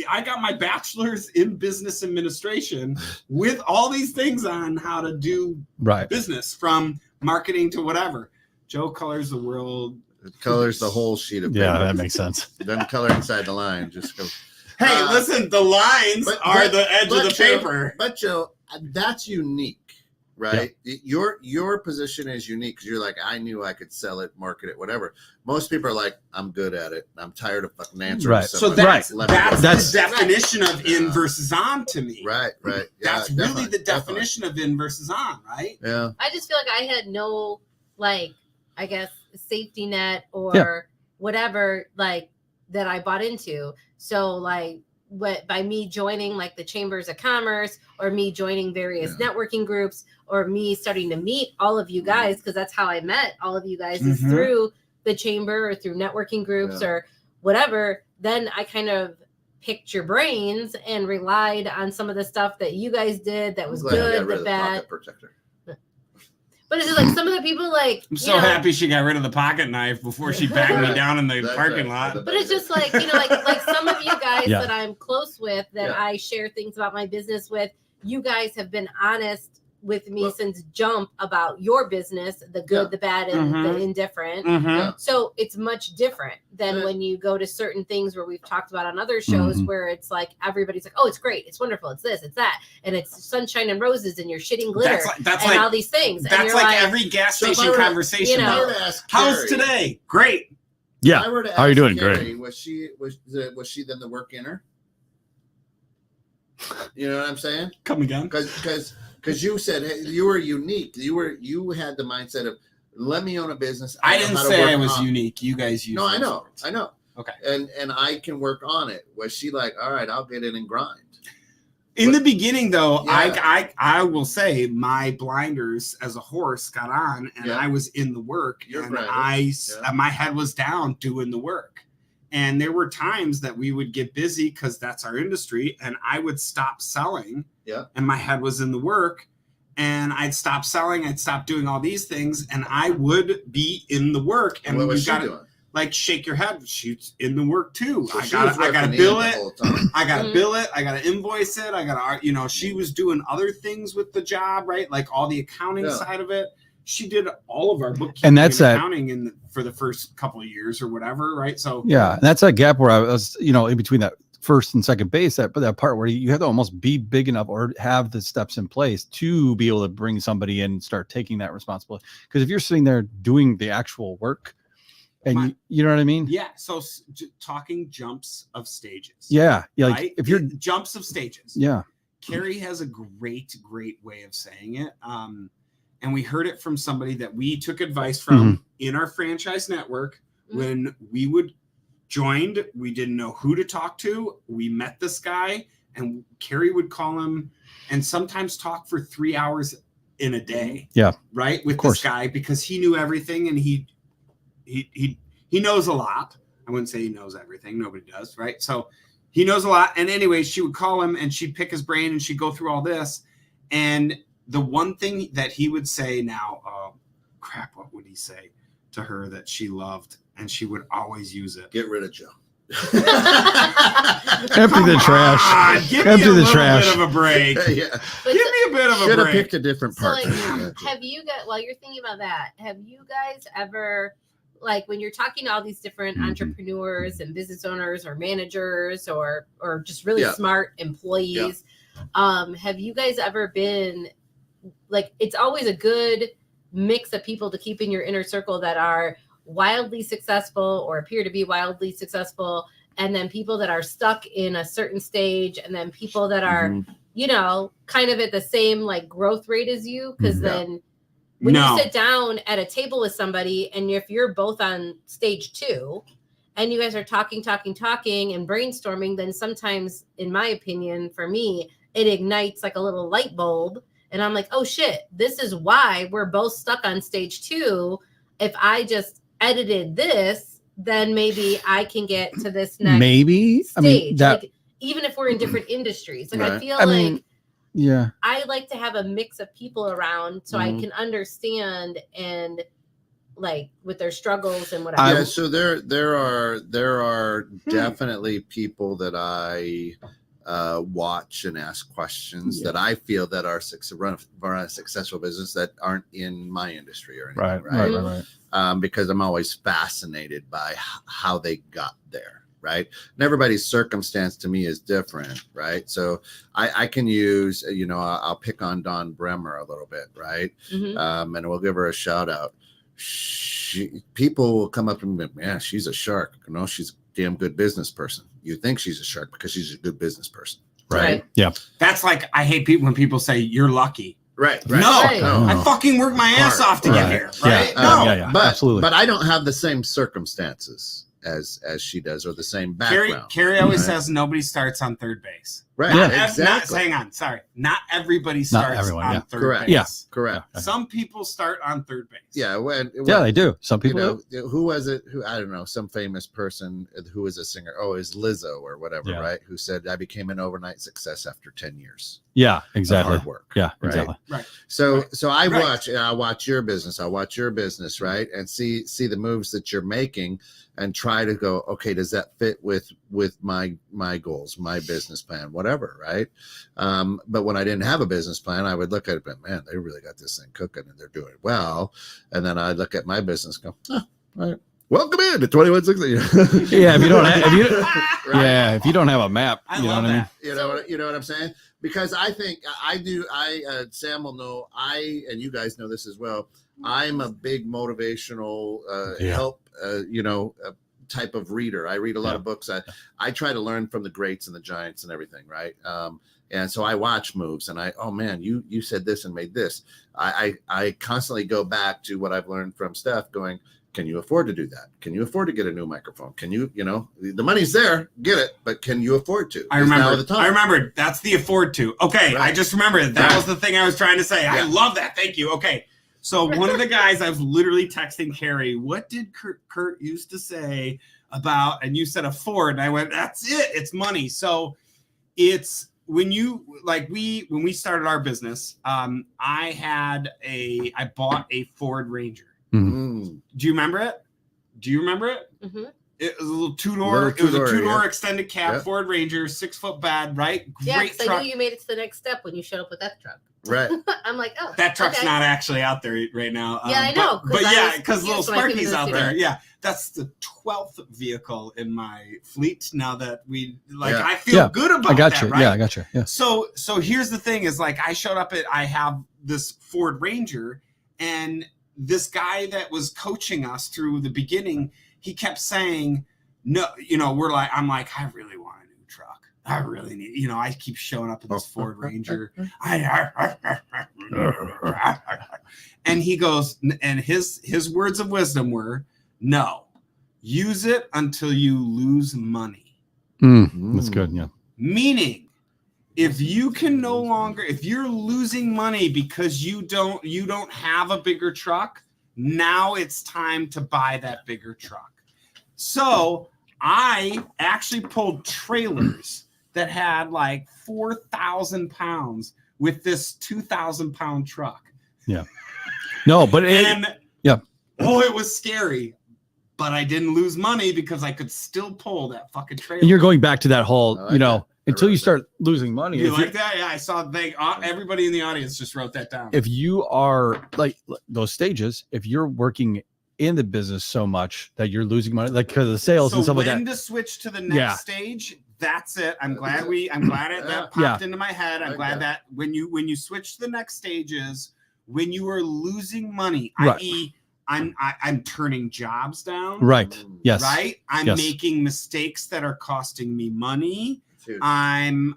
I got my bachelor's in business administration with all these things on how to do business, from marketing to whatever. Joe colors the world. It colors the whole sheet of paper. Yeah, that makes sense. Doesn't color inside the line. Just go. Hey, listen, the lines are the edge of the paper. But Joe, that's unique, right? Yeah. Your position is unique because you're like, I knew I could sell it, market it, whatever. Most people are like, I'm good at it. I'm tired of fucking answering. Right. So that's the definition of in versus on to me. Right. Yeah, that's really the definition of in versus on, right? Yeah. I just feel like I had no, I guess, safety net or whatever, that I bought into. So like by me joining like the chambers of commerce, or me joining various networking groups, or me starting to meet all of you guys, because that's how I met all of you guys, is through the chamber or through networking groups or whatever. Then I kind of picked your brains and relied on some of the stuff that you guys did that was good, the bad. But it's just like some of the people, like, I'm so happy she got rid of the pocket knife before she backed me down in the parking lot. But it's just like, you know, like some of you guys that I'm close with, that I share things about my business with, you guys have been honest with me since jump about your business, the good, the bad, and the indifferent. So it's much different than when you go to certain things where we've talked about on other shows where it's like everybody's like, oh, it's great, it's wonderful, it's this, it's that, and it's sunshine and roses, and you're shitting glitter, that's and like, all these things. That's and like every gas station conversation. You know, how's today? Great. Yeah. How are you doing? Carrie, great. Was she then the work inner? You know what I'm saying? Come again? Because you said, hey, you were unique. You had the mindset of, let me own a business. I didn't say I was unique. You guys used. No, I know. Okay. And I can work on it. Was she like, all right, I'll get in and grind? In the beginning, though, I will say my blinders as a horse got on, and I was in the work, my head was down doing the work. And there were times that we would get busy because that's our industry, and I would stop selling. Yeah. And my head was in the work, and I'd stop selling. I'd stop doing all these things, and I would be in the work. And what was she doing? Like, shake your head. She's in the work too. So I gotta bill it. I gotta bill it. I gotta invoice it. I gotta, you know, she was doing other things with the job, right? Like all the accounting side of it. She did all of our bookkeeping and accounting for the first couple of years or whatever, right? So that's a gap where I was, you know, in between that first and second base, that part where you have to almost be big enough or have the steps in place to be able to bring somebody in and start taking that responsibility. Because if you're sitting there doing the actual work, and you know what I mean? Yeah. So talking jumps of stages. Yeah. Yeah. Like right? if you're jumps of stages. Yeah. Carrie has a great way of saying it. And we heard it from somebody that we took advice from in our franchise network. When we joined, we didn't know who to talk to. We met this guy, and Carrie would call him and sometimes talk for 3 hours in a day. Yeah. Right. With this guy, because he knew everything, and he knows a lot. I wouldn't say he knows everything. Nobody does. Right. So he knows a lot. And anyway, she would call him and she'd pick his brain and she'd go through all this. And the one thing that he would say now, what would he say to her that she loved? And she would always use it. Get rid of Joe. Empty the trash. Empty the trash. Bit of a break. Give me a bit of a break. Should have picked a different part. So like, have you guys, while you're thinking about that, have you guys ever, like when you're talking to all these different entrepreneurs and business owners or managers or just really smart employees, have you guys ever been like, it's always a good mix of people to keep in your inner circle that are wildly successful or appear to be wildly successful, and then people that are stuck in a certain stage, and then people that are you know, kind of at the same like growth rate as you, because then when you sit down at a table with somebody, and if you're both on stage 2 and you guys are talking and brainstorming, then sometimes, in my opinion, for me, it ignites like a little light bulb, and I'm like, oh shit, this is why we're both stuck on stage 2. If I just edited this, then maybe I can get to this next stage. I mean, like, even if we're in different industries, like I feel I like to have a mix of people around so I can understand and like with their struggles and whatever. Yeah, so there are definitely people that I watch and ask questions that I feel that are run a successful business that aren't in my industry or anything, right. Because I'm always fascinated by how they got there. Right. And everybody's circumstance to me is different. Right. So I can use, you know, I'll pick on Dawn Bremer a little bit. Right. And we'll give her a shout out. People will come up to me, man, she's a shark. No, she's a damn good business person. You think she's a shark because she's a good business person. Right. Yeah. That's like, I hate people when people say you're lucky. Right. No, I fucking work my ass off to get here. Right. But absolutely. But I don't have the same circumstances as she does, or the same Carrie background. always right? says nobody starts on third base. Right. Yeah. Exactly. Hang on. Sorry. Not everybody starts everyone, on yeah. third Correct. base. Yeah. Correct. Some people start on third base. Yeah. Yeah, they do. Some people do. Who was it? Who, I don't know, some famous person who was a singer. Oh, it was Lizzo or whatever, Yeah. right? Who said, I became an overnight success after 10 years Yeah, of exactly. hard work. Yeah, Right. exactly. Right. So Right. so I Right. watch your business. I watch your business, right? And see the moves that you're making and try to go, okay, does that fit with my goals, my business plan, whatever, right? But when I didn't have a business plan, I would look at it, but man, they really got this thing cooking and they're doing well. And then I'd look at my business and go, all right, welcome in to 2160. Yeah, if you don't have, Right? yeah, if you don't have a map, I you know love what I mean? that. You know what I'm saying? Because I think Sam will know, and you guys know this as well. I'm a big motivational help, type of reader. I read a lot of books. I try to learn from the greats and the giants and everything, right? And so I watch moves and oh man, you said this and made this. I constantly go back to what I've learned from Steph going, can you afford to do that? Can you afford to get a new microphone? Can you, the money's there, get it, but can you afford to? I remember that's the afford to. Okay. Right. I just remembered that was the thing I was trying to say. I Yeah. love that. Thank you. Okay. So one of the guys, I was literally texting Carrie, what did Kurt used to say about, and you said afford, and I went, that's it. It's money. So it's when we started our business, I bought a Ford Ranger. Mm. Do you remember it? Mm-hmm. It was a little two-door. It was a two-door extended cab Yeah. Ford Ranger, 6-foot bed, right? Yeah, Great because I truck. knew you made it to the next step when you showed up with that truck. Right. I'm like, oh, That truck's okay. not actually out there right now. Yeah, I know, But 'cause I yeah, was because little confused when I came Sparky's into the out studio. there. Yeah, that's the 12th vehicle in my fleet now that Yeah. I feel Yeah, good about I got that, you. right? Yeah, I got you. Yeah. So here's the thing is I showed up I have this Ford Ranger, and this guy that was coaching us through the beginning, he kept saying, no, I'm like, I really want a new truck. I really need, I keep showing up in this Ford Ranger. And he goes, and his words of wisdom were, no, use it until you lose money. That's good. Yeah. Meaning, if you're losing money because you don't have a bigger truck, now it's time to buy that bigger truck. So I actually pulled trailers that had 4,000 pounds with this 2,000 pound truck. Yeah. No, but And yeah. It was scary, but I didn't lose money because I could still pull that fucking trailer. And you're going back to that whole, I like that. until I you wrote start losing money. You if like that? Yeah, I saw everybody in the audience just wrote that down. If you are like those stages, if you're working in the business so much that you're losing money, like because of the sales and stuff like that. When to switch to the next stage, that's it. I'm glad that popped into my head. I'm glad that when you switch to the next stages, when you are losing money, Right. i.e., I'm turning jobs down. Right. Yes. Right. I'm Yes. making mistakes that are costing me money. Dude. I'm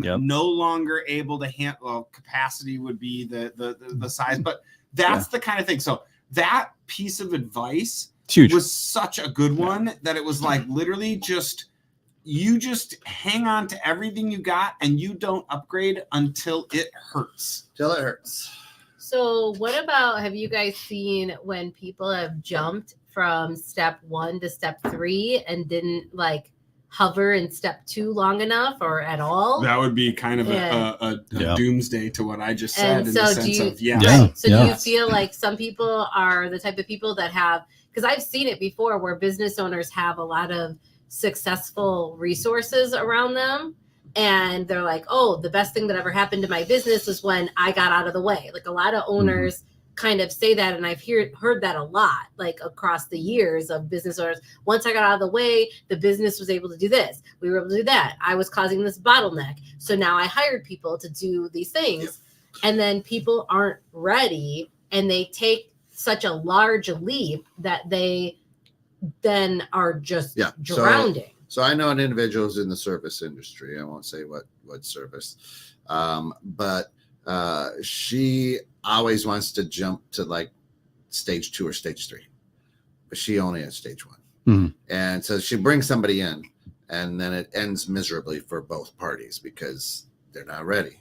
Yep. no longer able to handle. Well, capacity would be the size, but that's the kind of thing. So that piece of advice It's huge. was such a good one that it was literally you just hang on to everything you got and you don't upgrade until it hurts. Till it hurts. So what about, have you guys seen when people have jumped from step 1 to step 3 and didn't hover in step 2 long enough or at all? That would be kind of a doomsday to what I just said, And in so the sense of Yeah. Right. So do Yeah. you feel like some people are the type of people that have, because I've seen it before where business owners have a lot of successful resources around them. And they're like, oh, the best thing that ever happened to my business was when I got out of the way. Like a lot of owners kind of say that. And I've heard that a lot, across the years of business owners. Once I got out of the way, the business was able to do this. We were able to do that. I was causing this bottleneck. So now I hired people to do these things. Yep. And then people aren't ready and they take such a large leap that they then are just drowning. So I know an individual who's in the service industry. I won't say what service, but she always wants to jump to stage 2 or stage 3, but she only at stage 1. Mhm. And so she brings somebody in, and then it ends miserably for both parties because they're not ready.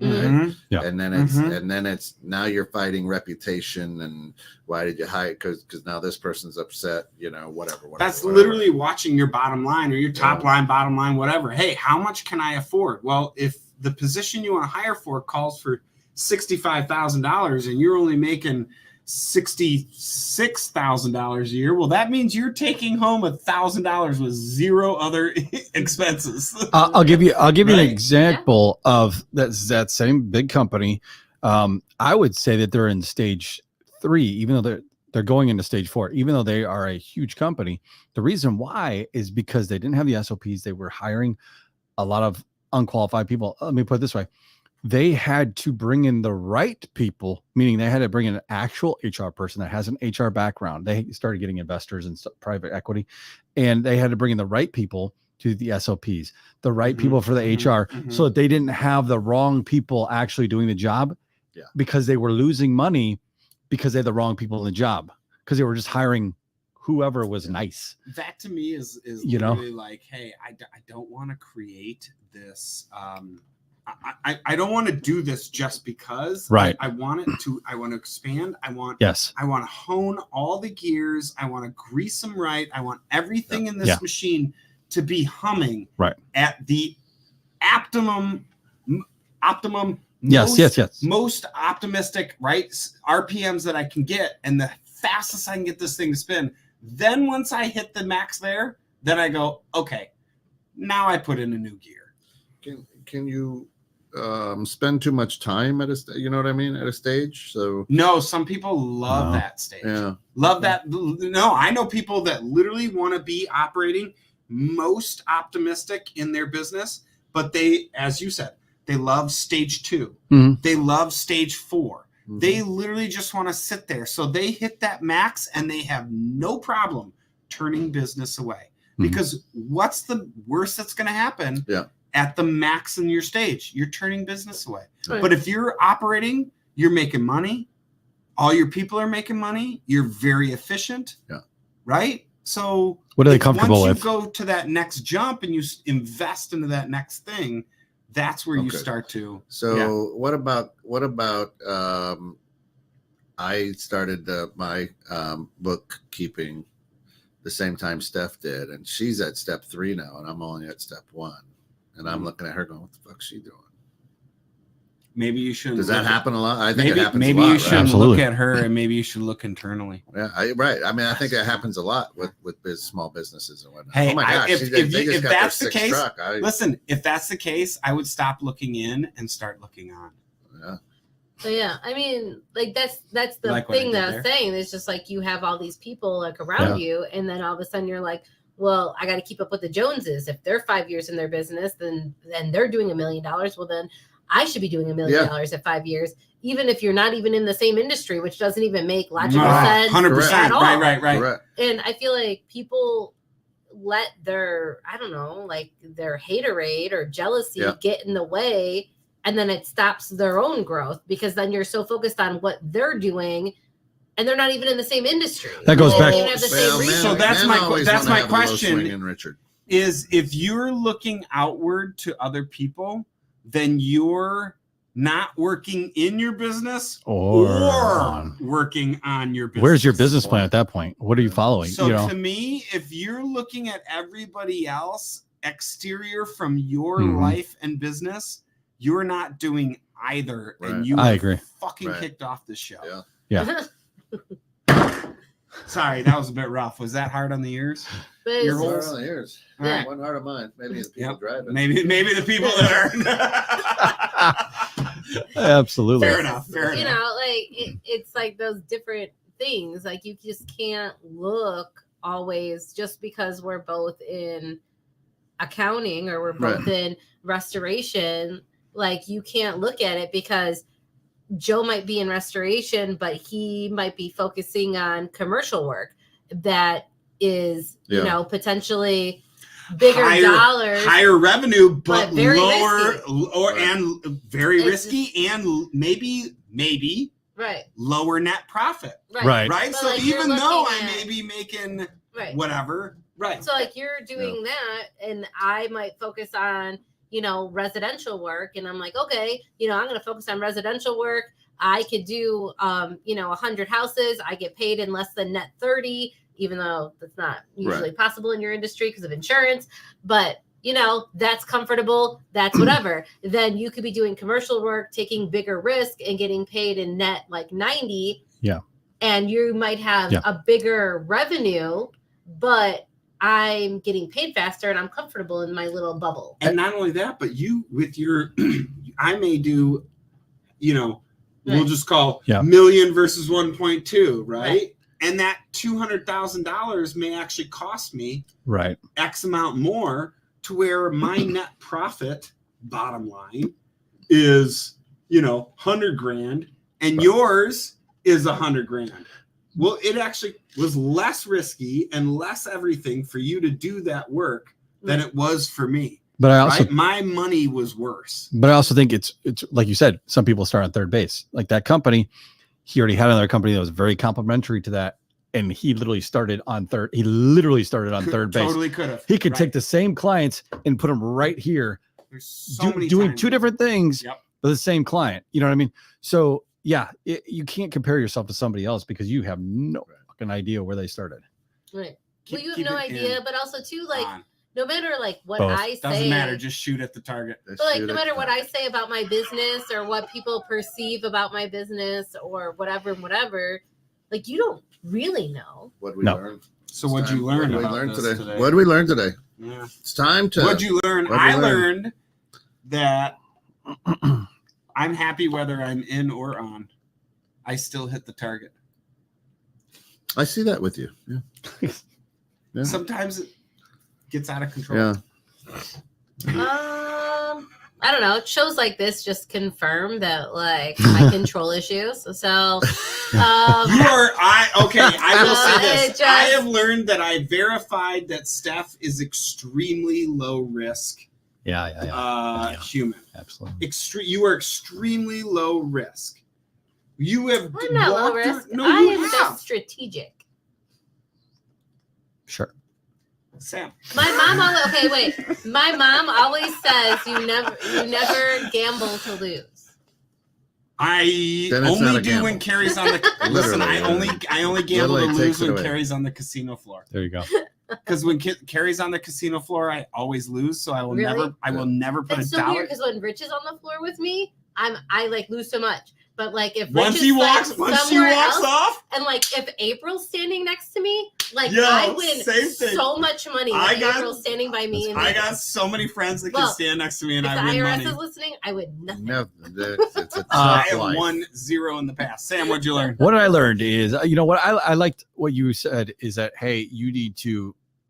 Mhm. Yeah. And then it's now you're fighting reputation, and why did you hire? Because now this person's upset, whatever. That's whatever. literally watching your bottom line or your top line, bottom line, whatever. Hey, how much can I afford? Well, if the position you want to hire for calls for $65,000 and you're only making $66,000 a year, well, that means you're taking home $1,000 with zero other expenses. I'll give you an Right? example of that same big company. I would say that they're in stage 3, even though they're going into stage 4, even though they are a huge company. The reason why is because they didn't have the SOPs. They were hiring a lot of unqualified people. Let me put it this way. They had to bring in the right people, meaning they had to bring in an actual HR person that has an HR background. They started getting investors and private equity, and they had to bring in the right people to the SOPs, the right people for the HR, so that they didn't have the wrong people actually doing the job, because they were losing money because they had the wrong people in the job, because they were just hiring whoever was nice. That to me is literally like, hey, I don't want to create this. I don't want to do this just because. Right. I want to expand. I want to hone all the gears. I want to grease them right. I want everything in this machine to be humming at the optimum most optimistic RPMs that I can get, and the fastest I can get this thing to spin. Then once I hit the max there, then I go, okay, now I put in a new gear. Can you spend too much time at at a stage? So no, some people love that stage. Love that. No, I know people that literally want to be operating most optimistic in their business, but they, as you said, they love stage 2. They love stage 4. They literally just want to sit there. So they hit that max and they have no problem turning business away, because what's the worst that's going to happen? At the max in your stage, you're turning business away. Right. But if you're operating, you're making money. All your people are making money. You're very efficient. Right? So what are they comfortable with? Once you go to that next jump and you invest into that next thing, that's where you start to. So what about I started my bookkeeping the same time Steph did, and she's at step 3 now, and I'm only at step 1. And I'm looking at her going, what the fuck's she doing? Maybe you shouldn't. Does that happen a lot? I think it happens maybe a lot. You shouldn't look at her, and maybe you should look internally. Yeah, right. I mean, I think it happens a lot with small businesses and whatnot. Hey, oh my gosh, if that's the case, listen, if that's the case, I would stop looking in and start looking on. Yeah. So yeah, I mean, like that's the thing that I was saying. It's just like you have all these people like around you, and then all of a sudden you're like, well, I got to keep up with the Joneses. If they're 5 years in their business, then they're doing $1 million. Well, then I should be doing $1 million at 5 years, even if you're not even in the same industry, which doesn't even make logical sense. 100%. At all. Right. Correct. And I feel like people let their, their haterade or jealousy get in the way, and then it stops their own growth, because then you're so focused on what they're doing, and they're not even in the same industry. That goes back. So that's my question. Richard, is if you're looking outward to other people, then you're not working in your business or working on your business. Where's your business plan at that point? What are you following? So to me, if you're looking at everybody else exterior from your life and business, you're not doing either. Right. And you I agree. Fucking kicked off the show. Yeah. Sorry, that was a bit rough. Was that hard on the ears? Your hard on the ears. All right. One hard on mine. Maybe the people driving. Maybe the people that are. Absolutely. Fair enough. You know, like it's like those different things. Like you just can't look always just because we're both in accounting or we're both in restoration. Like you can't look at it because Joe might be in restoration, but he might be focusing on commercial work that is, potentially bigger dollars, higher revenue, but very lower risky. And very risky, and maybe right lower net profit. Right. So like even though I may be making Right. whatever. Right. So like you're doing that, and I might focus on, residential work, and I'm like, okay, I'm going to focus on residential work. I could do, 100 houses. I get paid in less than net 30, even though that's not usually possible in your industry because of insurance. But, that's comfortable. That's whatever. Then you could be doing commercial work, taking bigger risk and getting paid in net like 90. Yeah. And you might have a bigger revenue, but I'm getting paid faster and I'm comfortable in my little bubble. And not only that, but you with your, I may do, we'll just call million versus 1.2, right? And that $200,000 may actually cost me X amount more, to where my net profit bottom line is, $100,000 and yours is $100,000. Well, it actually was less risky and less everything for you to do that work than it was for me. But I also, my money was worse. But I also think it's like you said, some people start on third base. Like that company, he already had another company that was very complementary to that, and he literally started on third. He literally started on third base. Totally could have. He could take the same clients and put them right here, There's so many doing times. two different things, Yep. but the same client. You know what I mean? So yeah, you can't compare yourself to somebody else because you have no fucking idea where they started. Right. Keep- Well, you have keep no it idea, in but also too, like, on. no matter like what Both. I say, Doesn't matter. Just shoot at the target. but like no matter what I say about my business or what people perceive about my business or whatever, like you don't really know. What we No. learned. So what'd you learn What did we about learn this today? What did we learn today? Yeah. It's time to. What'd you learn? What'd we I learn? learned that I'm happy whether I'm in or on. I still hit the target. I see that with you. Yeah. Yeah. Sometimes it gets out of control. Yeah. I don't know. Shows like this just confirm that like my control issues. So You are okay. I will say this. It I just- have learned that I verified that Steph is extremely low risk Yeah. human. Absolutely. You are extremely low risk. You have I'm not low walked risk. through- No, I you am have. just strategic. Sure. Sam. My mom always says you never gamble to lose. I Then it's not only a do gamble. when Carrie's on the listen. I only gamble to Literally lose takes it when away. Carrie's on the casino floor. There you go. Because when Carrie's on the casino floor, I always lose. So I will Really? never put That's a so dollar. weird because when Rich is on the floor with me, I like lose so much. But like if Once Rich he is walks, like once she somewhere walks else, off, and like if April's standing next to me, like Yo, I win same thing. so much money when I got- April's standing by me. And I got so many friends that can Well, stand next to me and if the I win IRS money. is listening, I win nothing. No, it's a tough I have life. 1-0 in the past. Sam, what'd you learn? What I learned is, what I liked what you said is that, hey,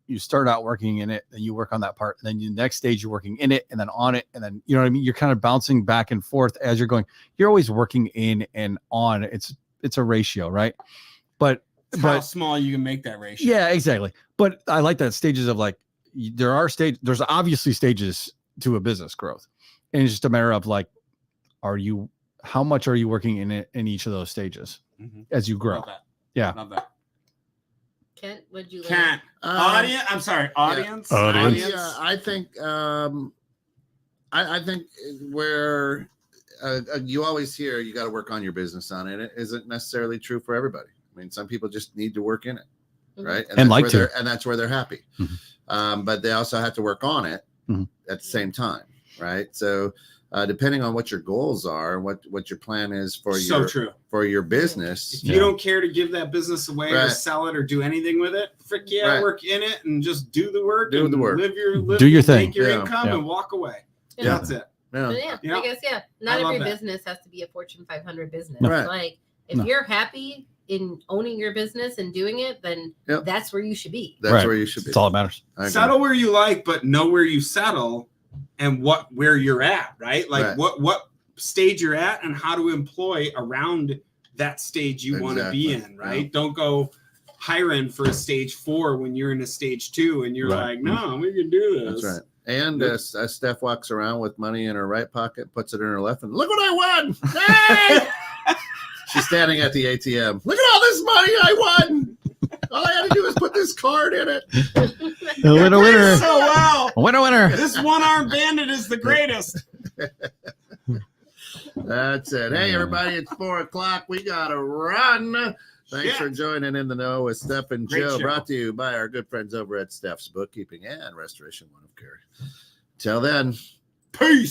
you start out working in it, then you work on that part, and then the next stage you're working in it and then on it, and then you know what I mean. You're kind of bouncing back and forth as you're going. You're always working in and on. It's a ratio, right? But How small you can make that ratio. yeah, exactly. But I like that stages of like there's obviously stages to a business growth, and it's just a matter of like, how much are you working in it in each of those stages Mhm. as you grow? Love that. Yeah. Love that. Kent, what'd you learn? Kent, audience. I'm sorry, audience. Audience. I think I think where you always hear you got to work on your business on it. It isn't necessarily true for everybody. I mean, some people just need to work in it, Mhm. right? And like that's to. where and that's where they're happy. But they also have to work on it Mhm. at the same time, right? So depending on what your goals are, what your plan is for So your true. for your business, If you don't care to give that business away or Right. sell it or do anything with it, frick yeah, Right. work in it and just do the work. Do and the work. Live your thing. Make your Yeah. income Yeah. and walk away. Yeah. That's it. yeah, But yeah, Yeah. I guess I not love every that. business has to be a Fortune 500 business. No. Right. Like if No. you're happy in owning your business and doing it, then Yep. that's where you should be. that's Right. where you should be. That's all that matters. I agree. Settle where you like, but know where you settle and where you're at, right? Like Right. what stage you're at and how to employ around that stage you want to be Exactly. in, right? Don't go hiring for a stage 4 when you're in a stage 2 and you're Right. like, no, we can do this. That's right. And Steph walks around with money in her right pocket, puts it in her left, and look what I won! Hey! She's standing at the ATM. Look at all this money I won! All I had to do was put this card in it. Winner, winner. So well. Winner, winner. This one-armed bandit is the greatest. That's it. Hey, everybody, it's 4:00. We got to run. Thanks for joining In the Know with Steph and Great Joe, show. brought to you by our good friends over at Steph's Bookkeeping and Restoration One of Care. Till then. Peace.